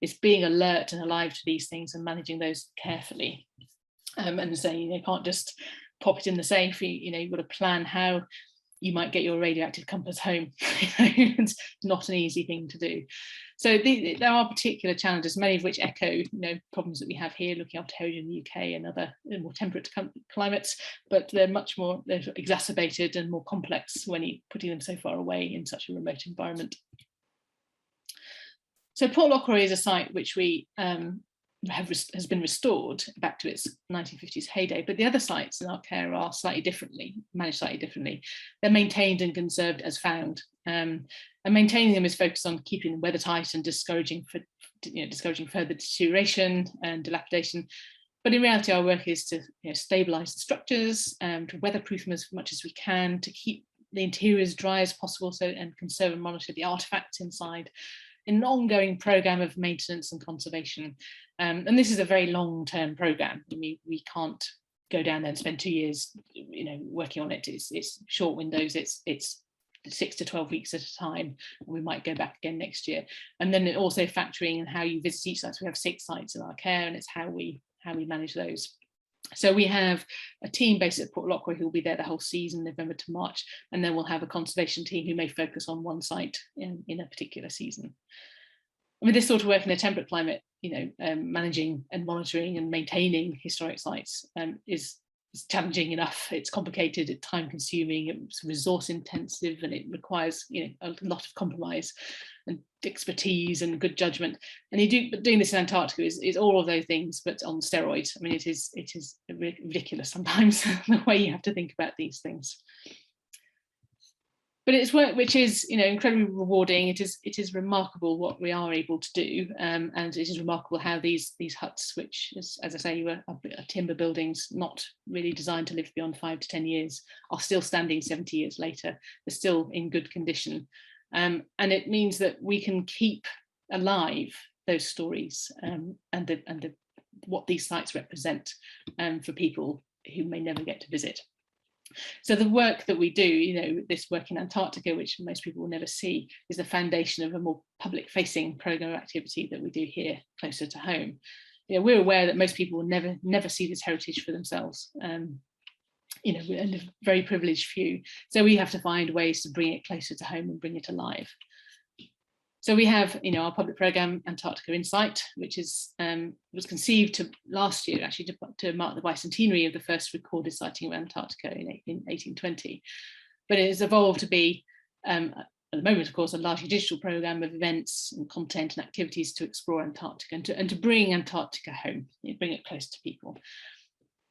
it's being alert and alive to these things and managing those carefully. And saying you can't just pop it in the safe. You've got to plan how you might get your radioactive compass home. It's not an easy thing to do. So there are particular challenges, many of which echo problems that we have here looking after heritage in the UK and other more temperate climates, but they're they're exacerbated and more complex when you're putting them so far away in such a remote environment. So Port Lockroy is a site which we has been restored back to its 1950s heyday, but the other sites in our care are managed slightly differently. They're maintained and conserved as found, and maintaining them is focused on keeping them weathertight and discouraging further deterioration and dilapidation. But in reality, our work is to stabilise the structures, to weatherproof them as much as we can, to keep the interiors dry as possible, and conserve and monitor the artefacts inside, in an ongoing programme of maintenance and conservation. And this is a very long-term programme. We can't go down there and spend 2 years, working on it. It's short windows. It's 6 to 12 weeks at a time. And we might go back again next year. And then it also factoring in how you visit each site. So we have 6 sites in our care, and it's how we manage those. So we have a team based at Port Lockroy who will be there the whole season, November to March, and then we'll have a conservation team who may focus on one site in a particular season. With this sort of work in a temperate climate, managing and monitoring and maintaining historic sites is challenging enough. It's complicated, it's time consuming, it's resource intensive, and it requires a lot of compromise and expertise and good judgment. And doing this in Antarctica is all of those things, but on steroids. I mean, it is ridiculous sometimes the way you have to think about these things. But it's work which is, incredibly rewarding. It is remarkable what we are able to do, and it is remarkable how these huts, which, as I say, are timber buildings, not really designed to live beyond 5 to 10 years, are still standing 70 years later. They're still in good condition, and it means that we can keep alive those stories and what these sites represent for people who may never get to visit. So the work that we do, this work in Antarctica, which most people will never see, is the foundation of a more public-facing programme of activity that we do here closer to home. We're aware that most people will never see this heritage for themselves. We're a very privileged few. So we have to find ways to bring it closer to home and bring it alive. So we have, our public programme, Antarctica Insight, which was conceived last year, actually, to mark the bicentenary of the first recorded sighting of Antarctica in 1820. But it has evolved to be, at the moment, of course, a largely digital programme of events and content and activities to explore Antarctica and to bring Antarctica home, bring it close to people.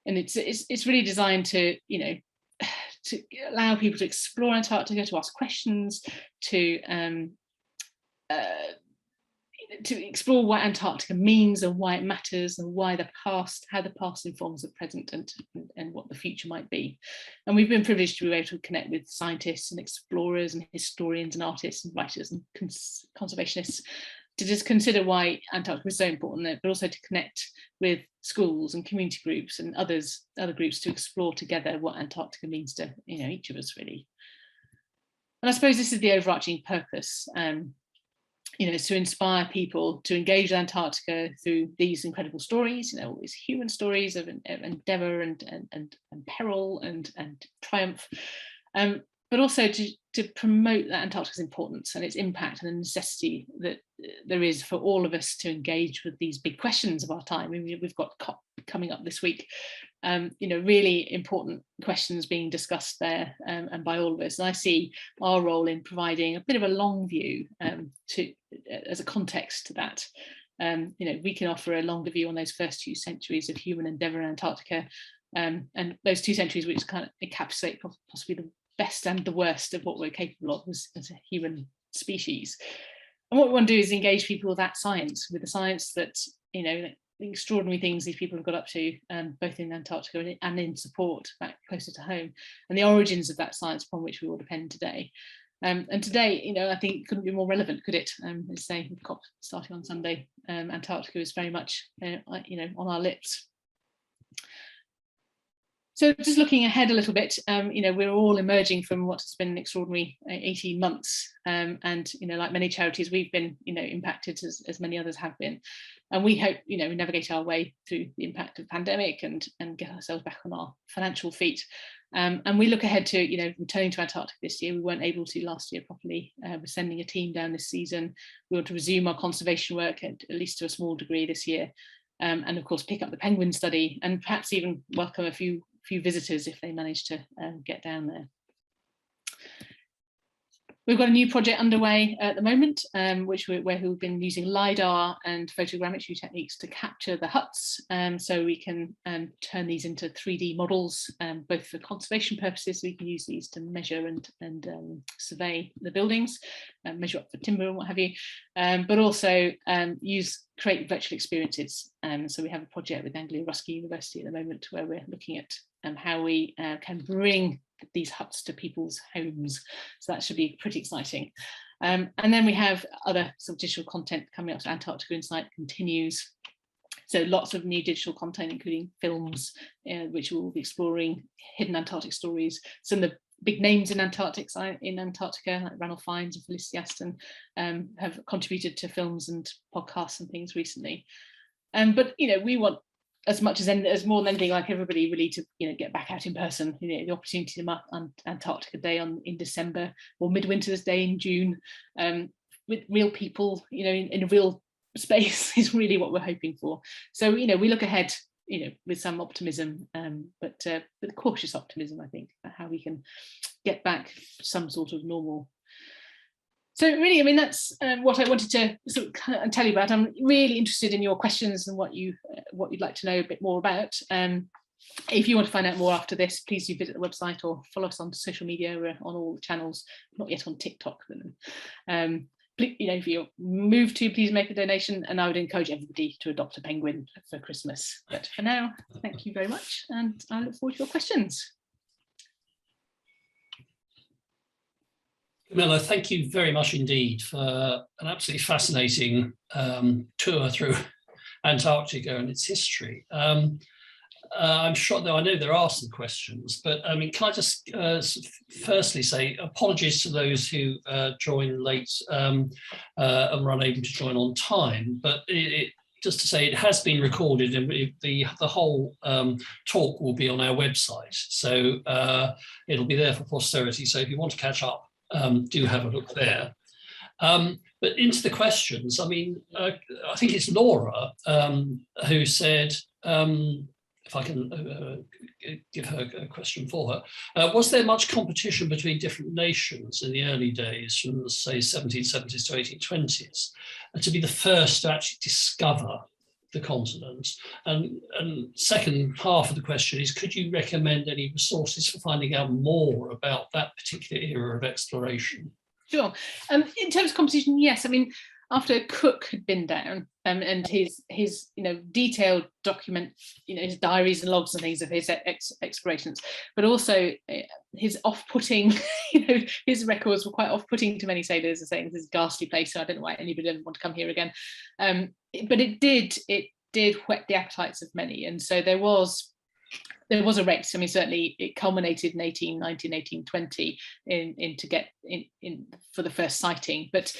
And it's really designed to, to allow people to explore Antarctica, to ask questions, to explore what Antarctica means and why it matters, and how the past informs the present and what the future might be. And we've been privileged to be able to connect with scientists and explorers and historians and artists and writers and conservationists to just consider why Antarctica is so important, but also to connect with schools and community groups and other groups to explore together what Antarctica means to each of us, really. And I suppose this is the overarching purpose. is to inspire people to engage with Antarctica through these incredible stories, all these human stories of endeavour and peril and triumph, but also to promote that Antarctica's importance and its impact and the necessity that there is for all of us to engage with these big questions of our time. We've got COP coming up this week, really important questions being discussed there, and by all of us. And I see our role in providing a bit of a long view as a context to that. We can offer a longer view on those first 2 centuries of human endeavour in Antarctica, and those 2 centuries which kind of encapsulate possibly the best and the worst of what we're capable of as a human species. And what we want to do is engage people with that science, with the science that, the extraordinary things these people have got up to, both in Antarctica and in support back closer to home, and the origins of that science upon which we all depend today. And today, I think it couldn't be more relevant, could it? As say, with COP starting on Sunday, Antarctica is very much, on our lips. So just looking ahead a little bit, we're all emerging from what has been an extraordinary 18 months. And, like many charities, we've been, impacted as many others have been. And we hope, we navigate our way through the impact of the pandemic and get ourselves back on our financial feet. And we look ahead to, returning to Antarctica this year. We weren't able to last year properly. We're sending a team down this season. We want to resume our conservation work at least to a small degree this year. And of course, pick up the penguin study and perhaps even welcome a few visitors if they manage to get down there. We've got a new project underway at the moment, where we've been using LiDAR and photogrammetry techniques to capture the huts, so we can turn these into 3D models, both for conservation purposes. We can use these to measure and survey the buildings, measure up for timber and what have you, but also create virtual experiences. So we have a project with Anglia Ruskin University at the moment where we're looking at how we can bring these huts to people's homes. So that should be pretty exciting. And then we have other sort of digital content coming up. So Antarctica Insight continues. So lots of new digital content, including films, which will be exploring hidden Antarctic stories. Some of the big names in Antarctica, like Ranulph Fiennes and Felicity Aston, have contributed to films and podcasts and things recently. But we want, as more than anything, like everybody, really to get back out in person. The opportunity to mark Antarctica Day in December, or Midwinter's Day in June, with real people, in a real space is really what we're hoping for. So we look ahead, with some optimism, but with cautious optimism, I think, about how we can get back some sort of normal. So really, that's what I wanted to sort of tell you about. I'm really interested in your questions and what you'd like to know a bit more about. If you want to find out more after this, please do visit the website or follow us on social media. We're on all the channels, not yet on TikTok. If you're moved to, please make a donation, and I would encourage everybody to adopt a penguin for Christmas. But for now, thank you very much, and I look forward to your questions. Camilla, thank you very much indeed for an absolutely fascinating tour through Antarctica and its history. I'm sure, though I know there are some questions, but can I just firstly say apologies to those who joined late and were unable to join on time, but just to say it has been recorded, and the whole talk will be on our website, so it'll be there for posterity. So if you want to catch up, do have a look there. But into the questions, I think it's Laura who said, if I can give her a question for her, was there much competition between different nations in the early days, from say 1770s to 1820s, to be the first to actually discover the continent? And second half of the question is, could you recommend any resources for finding out more about that particular era of exploration? Sure. In terms of competition, yes. After Cook had been down, and his detailed document, his diaries and logs and things of his explorations, but also his off-putting, his records were quite off-putting to many sailors, and saying this is a ghastly place, so I don't know why anybody would want to come here again. But it did whet the appetites of many, and so there was there was a race. I mean, certainly it culminated in 1819, 1820 to get in for the first sighting. But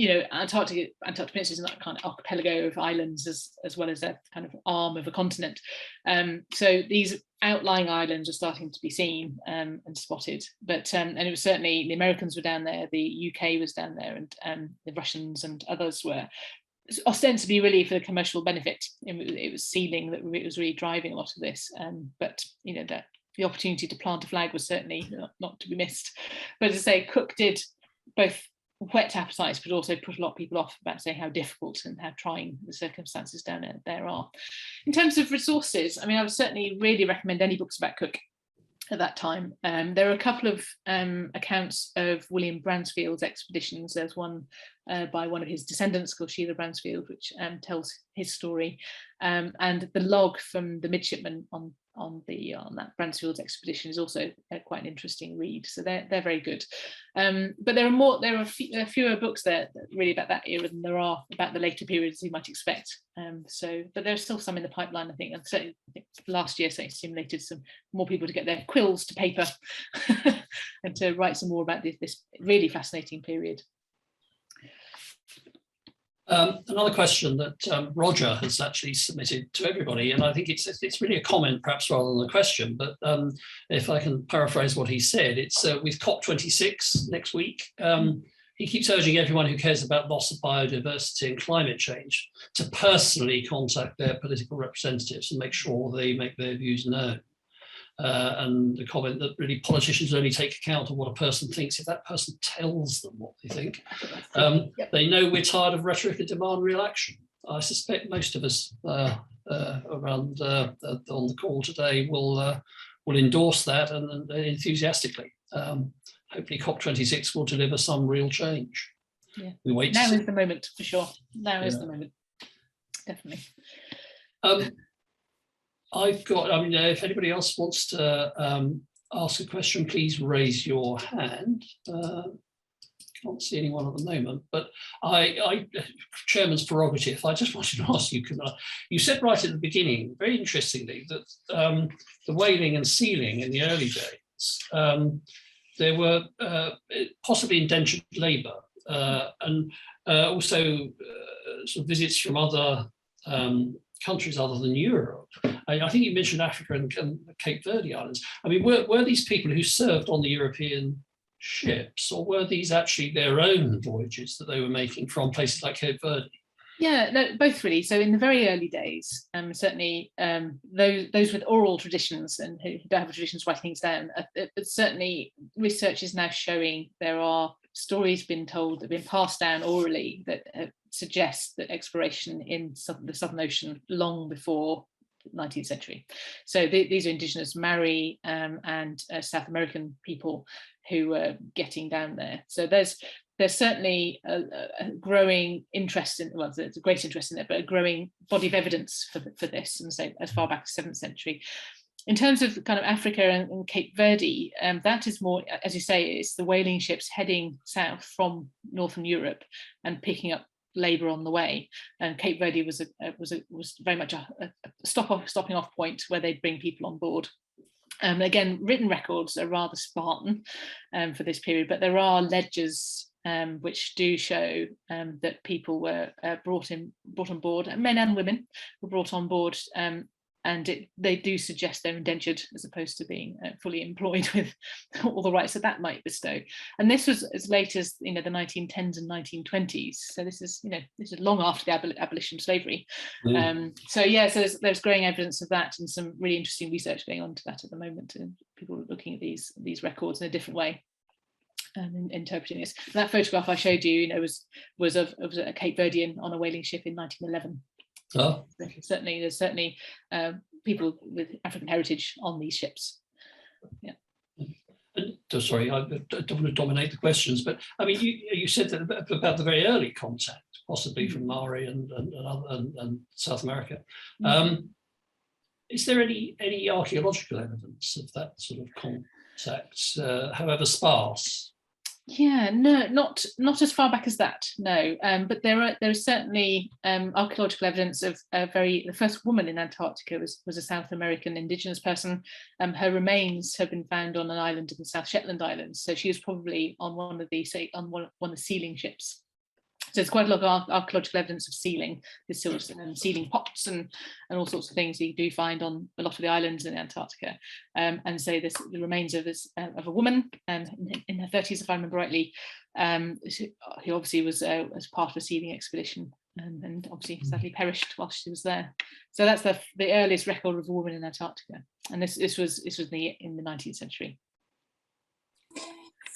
Antarctic Peninsula is that kind of archipelago of islands as well as a kind of arm of a continent. So these outlying islands are starting to be seen and spotted. But and it was certainly the Americans were down there, the UK was down there, and the Russians and others were, ostensibly really for the commercial benefit. It was sealing that it was really driving a lot of this, but the opportunity to plant a flag was certainly not to be missed. But as I say, Cook did both whet appetites but also put a lot of people off about saying how difficult and how trying the circumstances down there are. In terms of resources, I mean, I would certainly really recommend any books about Cook at that time. There are a couple of accounts of William Bransfield's expeditions. There's one by one of his descendants called Sheila Bransfield, which tells his story, and the log from the midshipman on that Bransfield's expedition is also quite an interesting read. So they're very good. But there are fewer books there really about that era than there are about the later periods you might expect. But there's still some in the pipeline, I think. And certainly, I think last year stimulated some more people to get their quills to paper and to write some more about this really fascinating period. Another question that Roger has actually submitted to everybody, and I think it's really a comment perhaps rather than a question, but if I can paraphrase what he said, it's with COP26 next week. He keeps urging everyone who cares about loss of biodiversity and climate change to personally contact their political representatives and make sure they make their views known. And the comment that really politicians only take account of what a person thinks if that person tells them what they think. They know we're tired of rhetoric and demand real action. I suspect most of us around on the call today will endorse that and enthusiastically. Hopefully COP26 will deliver some real change. Yeah. We wait. Now is the moment, for sure. Now is the moment, definitely. If anybody else wants to ask a question, please raise your hand. Can't see anyone at the moment, but Chairman's prerogative, I just wanted to ask you, Camilla, you said right at the beginning, very interestingly, that the whaling and sealing in the early days, there were possibly indentured labour and also sort of visits from other countries other than Europe. I think you mentioned Africa and Cape Verde Islands. I mean, were these people who served on the European ships, or were these actually their own voyages that they were making from places like Cape Verde? Yeah, no, both really. So in the very early days, certainly those with oral traditions and who don't have traditions writing things down, certainly research is now showing there are stories been told that have been passed down orally that suggest that exploration in the Southern Ocean long before the 19th century. So these are indigenous Maori and South American people who were getting down there. So there's certainly a growing interest in, well, there's a great interest in it, but a growing body of evidence for this, and so as far back as 7th century. In terms of kind of Africa and Cape Verde, that is more, as you say, it's the whaling ships heading south from Northern Europe and picking up labour on the way. And Cape Verde was very much a stopping off point where they'd bring people on board. Again, written records are rather spartan for this period, but there are ledgers which do show that people were brought on board, men and women were brought on board, and they do suggest they're indentured as opposed to being fully employed with all the rights that that might bestow. And this was as late as the 1910s and 1920s. So this is long after the abolition of slavery. So there's growing evidence of that, and some really interesting research going on to that at the moment. And people are looking at these records in a different way. Interpreting this. And that photograph I showed you, was of a Cape Verdean on a whaling ship in 1911. Oh. There's certainly people with African heritage on these ships. Yeah. Sorry, I don't want to dominate the questions, but I mean, you said that about the very early contact, possibly from Maori and South America. Is there any archaeological evidence of that sort of contact, however sparse? Yeah, no, not as far back as that, no. But there is certainly archaeological evidence of the first woman in Antarctica was a South American indigenous person. Her remains have been found on an island in the South Shetland Islands, so she was probably on one of the sealing ships. So there's quite a lot of archaeological evidence of sealing. There's sort of sealing pots and all sorts of things that you do find on a lot of the islands in Antarctica. And so the remains of a woman in her 30s, if I remember rightly, who obviously was part of a sealing expedition and obviously sadly perished whilst she was there. So that's the earliest record of a woman in Antarctica, and this was in the 19th century.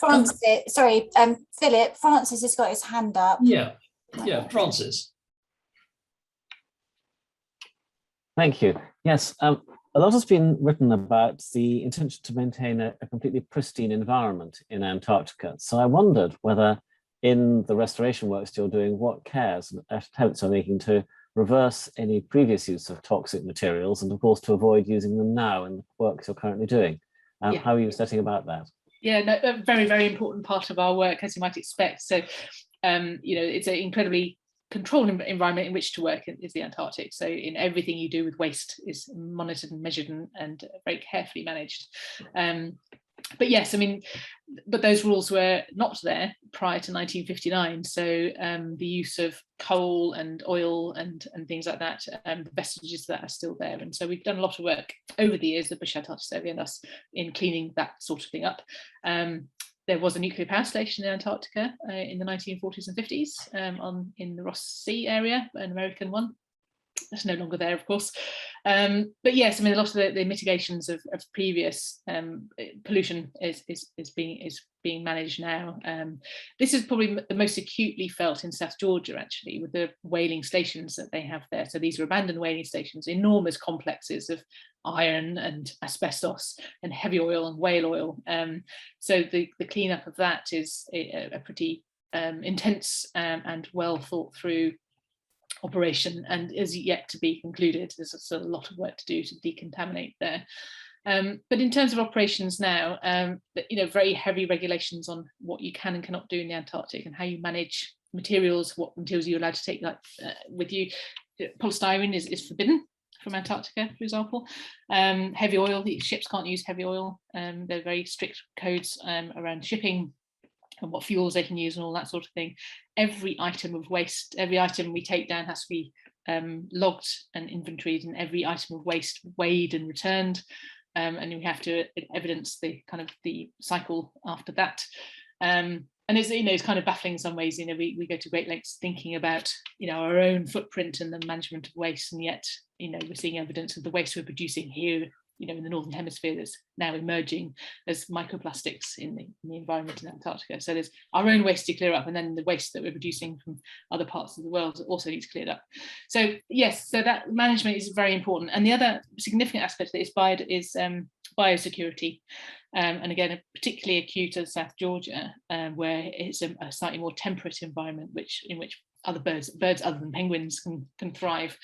Philip, Francis has got his hand up. Yeah, Francis. Thank you. Yes, a lot has been written about the intention to maintain a completely pristine environment in Antarctica. So I wondered whether in the restoration works you're doing, what cares and attempts are making to reverse any previous use of toxic materials, and of course to avoid using them now in the works you're currently doing. How are you setting about that? Yeah, no, a very, very important part of our work, as you might expect. So, it's an incredibly controlled environment in which to work is the Antarctic. So in everything you do with waste is monitored and measured and very carefully managed. But yes, I mean, but those rules were not there prior to 1959. So the use of coal and oil and things like that, the vestiges of that are still there. And so we've done a lot of work over the years, the Bush Antarctic Survey and us, in cleaning that sort of thing up. There was a nuclear power station in Antarctica in the 1940s and 50s in the Ross Sea area, an American one. That's no longer there, of course. But yes, I mean, a lot of the mitigations of previous pollution is being managed now. This is probably the most acutely felt in South Georgia, actually, with the whaling stations that they have there. So these are abandoned whaling stations, enormous complexes of iron and asbestos and heavy oil and whale oil. So the cleanup of that is a pretty intense and well thought through operation, and is yet to be concluded. There's a lot of work to do to decontaminate there. But in terms of operations now, very heavy regulations on what you can and cannot do in the Antarctic and how you manage materials, what materials you're allowed to take with you. Polystyrene is forbidden from Antarctica, for example. Heavy oil, ships can't use heavy oil. There are very strict codes around shipping and what fuels they can use and all that sort of thing. Every item of waste, every item we take down has to be logged and inventoried, and every item of waste weighed and returned. And we have to evidence the cycle after that. And it's kind of baffling in some ways. We go to great lengths thinking about our own footprint and the management of waste, and yet we're seeing evidence of the waste we're producing here in the Northern Hemisphere that's now emerging as microplastics in the environment in Antarctica. So there's our own waste to clear up, and then the waste that we're producing from other parts of the world also needs cleared up. So yes, so that management is very important. And the other significant aspect of it is biosecurity. And again, particularly acute in South Georgia, where it's a slightly more temperate environment, in which other birds other than penguins can thrive,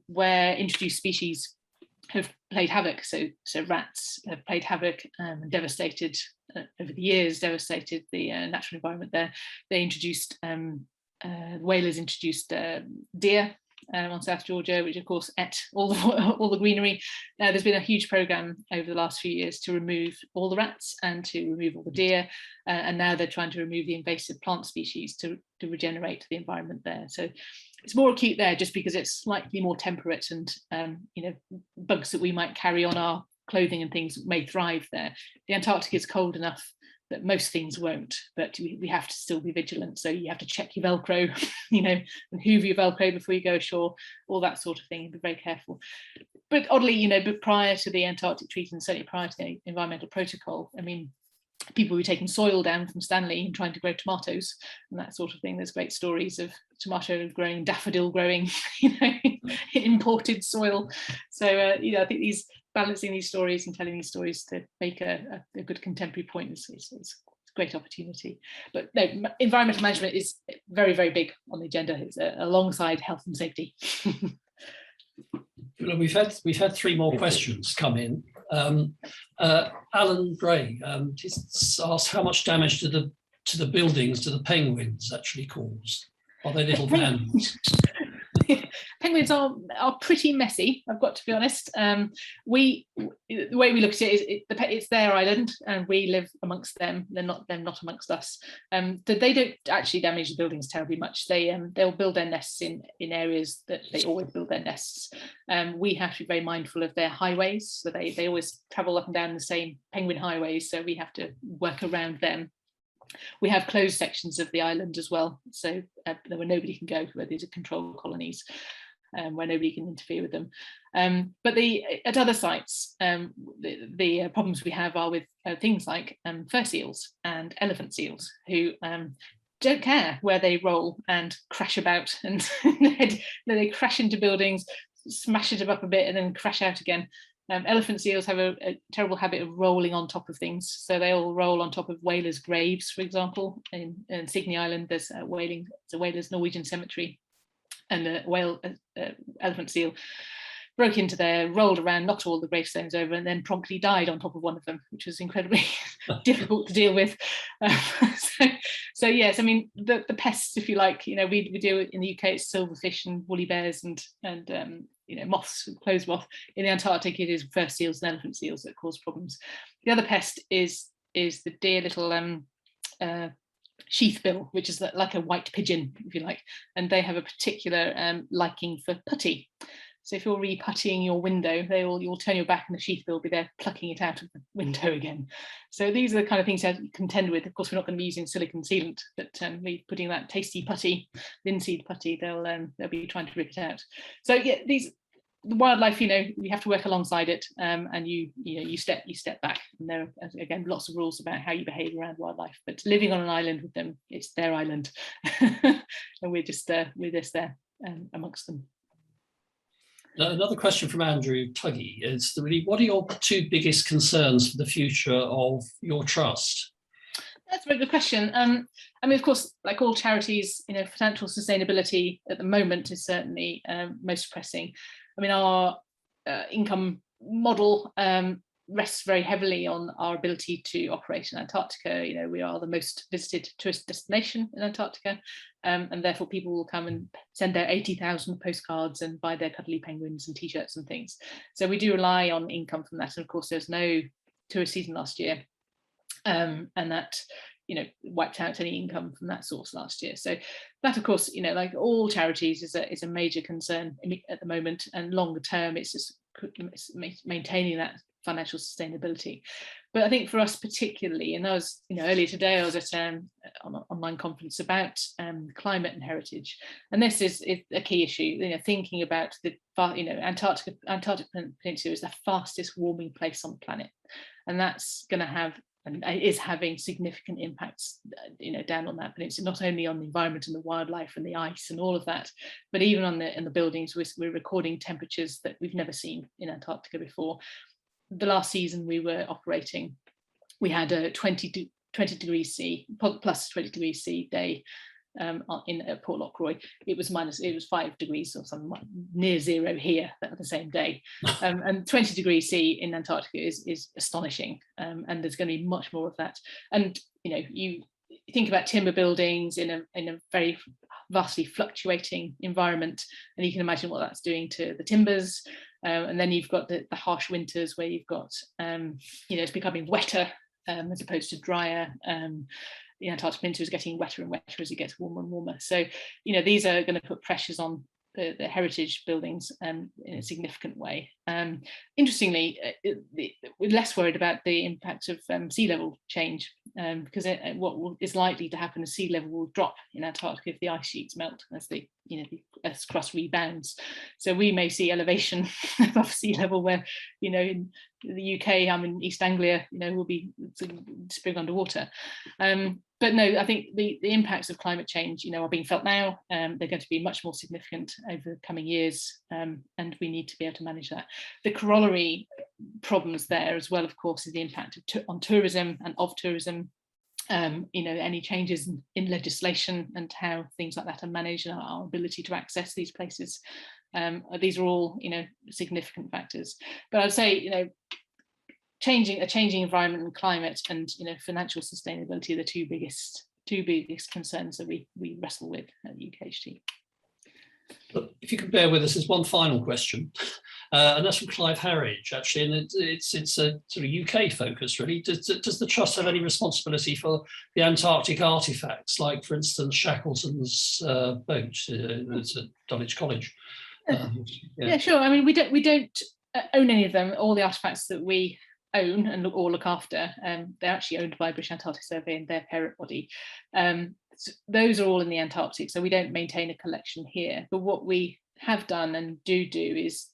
where introduced species have played havoc. So rats have played havoc and devastated over the years, devastated the natural environment there. They introduced, whalers introduced deer on South Georgia, which of course ate all the greenery. There's been a huge program over the last few years to remove all the rats and to remove all the deer, and now they're trying to remove the invasive plant species to regenerate the environment there. So it's more acute there just because it's slightly more temperate, and bugs that we might carry on our clothing and things may thrive there. The Antarctic is cold enough that most things won't, but we have to still be vigilant. So you have to check your Velcro, and hoover your Velcro before you go ashore, all that sort of thing, and be very careful. But oddly, but prior to the Antarctic Treaty, and certainly prior to the environmental protocol, I mean, people were taking soil down from Stanley and trying to grow tomatoes and that sort of thing. There's great stories of tomato growing, daffodil growing, in imported soil. So, I think balancing these stories and telling these stories to make a good contemporary point is a great opportunity. But no, environmental management is very, very big on the agenda. It's alongside health and safety. We've had three more questions come in. Alan Gray just asked, how much damage did the to the buildings do the penguins actually cause? Are they little vandals? Penguins are pretty messy, I've got to be honest. The way we look at it is it's their island and we live amongst them. They're not amongst us. They don't actually damage the buildings terribly much. They'll build their nests in areas that they always build their nests. We have to be very mindful of their highways. So they always travel up and down the same penguin highways. So we have to work around them. We have closed sections of the island as well, so where nobody can go, where these are control colonies, where nobody can interfere with them. But at other sites, the problems we have are with things like fur seals and elephant seals, who don't care where they roll and crash about, and they crash into buildings, smash it up a bit, and then crash out again. Elephant seals have a terrible habit of rolling on top of things. So they all roll on top of whalers' graves, for example. In Sydney Island, there's a whalers' Norwegian cemetery, and a elephant seal broke into there, rolled around, knocked all the gravestones over, and then promptly died on top of one of them, which was incredibly difficult to deal with. So yes, I mean the pests, if you like, we deal in the UK. It's silverfish and woolly bears and moths, clothes moth. In the Antarctic, it is fur seals and elephant seals that cause problems. The other pest is the dear little sheathbill, which is like a white pigeon, if you like, and they have a particular liking for putty. So if you're re-puttying your window, you'll turn your back and the sheathbill will be there plucking it out of the window again. So these are the kind of things to contend with. Of course, we're not going to be using silicon sealant, but we're putting that tasty putty, linseed putty, they'll be trying to rip it out. So yeah, the wildlife, we have to work alongside it, and you step back. And there are again lots of rules about how you behave around wildlife. But living on an island with them, it's their island, and we're just there amongst them. Another question from Andrew Tuggy is really, what are your two biggest concerns for the future of your trust? That's a very good question. I mean, of course, like all charities, financial sustainability at the moment is certainly most pressing. I mean, our income model rests very heavily on our ability to operate in Antarctica. We are the most visited tourist destination in Antarctica, and therefore people will come and send their 80,000 postcards and buy their cuddly penguins and t-shirts and things. So we do rely on income from that. And of course, there's no tourist season last year, and that wiped out any income from that source last year. So that, of course, like all charities, is a major concern at the moment, and longer term it's just maintaining that financial sustainability. But I think for us particularly, and I was, earlier today I was at an online conference about climate and heritage, and this is a key issue. Thinking about the Antarctic Peninsula is the fastest warming place on the planet, and that's going to have and is having significant impacts down on that peninsula, not only on the environment and the wildlife and the ice and all of that, but even on the buildings. We're recording temperatures that we've never seen in Antarctica before. The last season we were operating, we had a 20 degrees C plus 20 degrees C day in Port Lockroy. It was 5 degrees or something near zero here the same day, and 20 degrees C in Antarctica is astonishing, and there's going to be much more of that. And you think about timber buildings in a very vastly fluctuating environment, and you can imagine what that's doing to the timbers. And then you've got the harsh winters where you've got it's becoming wetter as opposed to drier. The Antarctic Peninsula is getting wetter and wetter as it gets warmer and warmer. So these are going to put pressures on the heritage buildings in a significant way. Interestingly, we're less worried about the impact of sea level change, because what is likely to happen is sea level will drop in Antarctica if the ice sheets melt as the Earth's crust rebounds. So we may see elevation above sea level where in the UK, in East Anglia, will be spring underwater. But no, I think the impacts of climate change, are being felt now. They're going to be much more significant over the coming years, and we need to be able to manage that. The corollary problems there as well, of course, is the impact on tourism and of tourism. Any changes in legislation and how things like that are managed, and our ability to access these places. These are all, significant factors. But I'd say, changing environment and climate and financial sustainability are the two two biggest concerns that we wrestle with at the UKHT. If you can bear with us, there's one final question, and that's from Clive Harridge, actually, and it's a sort of UK focus, really. Does the Trust have any responsibility for the Antarctic artefacts, like, for instance, Shackleton's boat at Dulwich College? Yeah, sure. I mean, we don't own any of them. All the artefacts that we own and look after, they're actually owned by British Antarctic Survey and their parent body. So those are all in the Antarctic, so we don't maintain a collection here. But what we have done and do is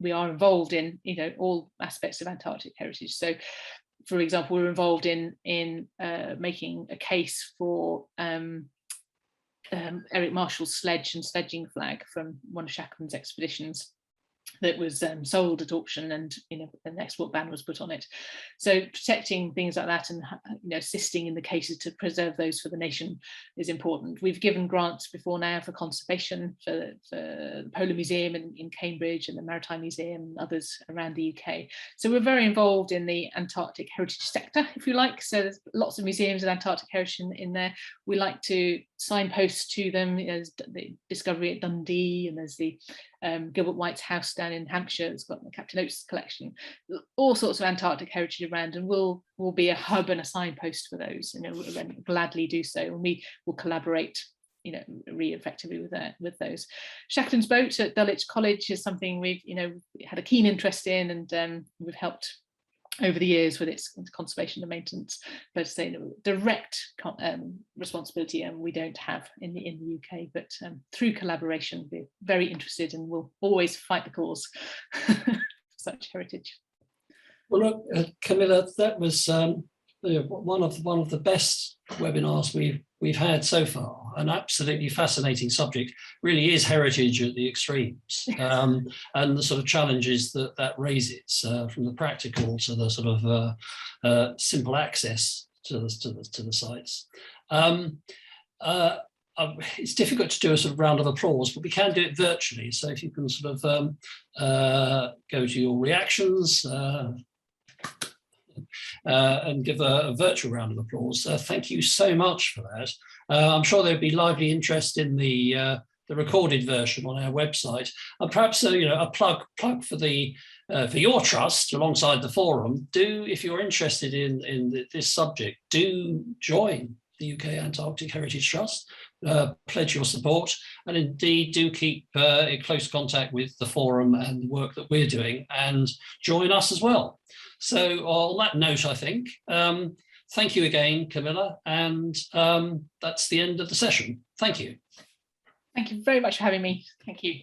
we are involved in all aspects of Antarctic heritage. So, for example, we're involved in making a case for Eric Marshall's sledge and sledging flag from one of Shackleton's expeditions that was sold at auction, and an export ban was put on it. So protecting things like that and assisting in the cases to preserve those for the nation is important. We've given grants before now for conservation for the Polar Museum in Cambridge and the Maritime Museum and others around the UK. So we're very involved in the Antarctic heritage sector, if you like. So there's lots of museums of Antarctic heritage in there. We like to signpost to them. There's the Discovery at Dundee, and there's the Gilbert White's house down in Hampshire. It's got the Captain Oates collection, all sorts of Antarctic heritage around, and we'll be a hub and a signpost for those. We'll gladly do so, and we will collaborate really effectively with those. Shackleton's boat at Dulwich College is something we've had a keen interest in, and we've helped over the years with its conservation and maintenance, but direct responsibility, and we don't have in the UK, but through collaboration we're very interested and will always fight the cause for such heritage. Well, look, Camilla, that was one of the best webinars we've had so far. An absolutely fascinating subject. Really is heritage at the extremes, and the sort of challenges that raises, from the practical to the sort of simple access to the sites. It's difficult to do a sort of round of applause, but we can do it virtually. So if you can sort of go to your reactions. And give a virtual round of applause. Thank you so much for that. I'm sure there'd be lively interest in the recorded version on our website. And perhaps a plug for for your trust alongside the forum. Do, if you're interested in this subject, do join the UK Antarctic Heritage Trust. Pledge your support, and indeed do keep in close contact with the forum and the work that we're doing, and join us as well. So on that note, I think, thank you again, Camilla, and that's the end of the session. Thank you. Thank you very much for having me. Thank you.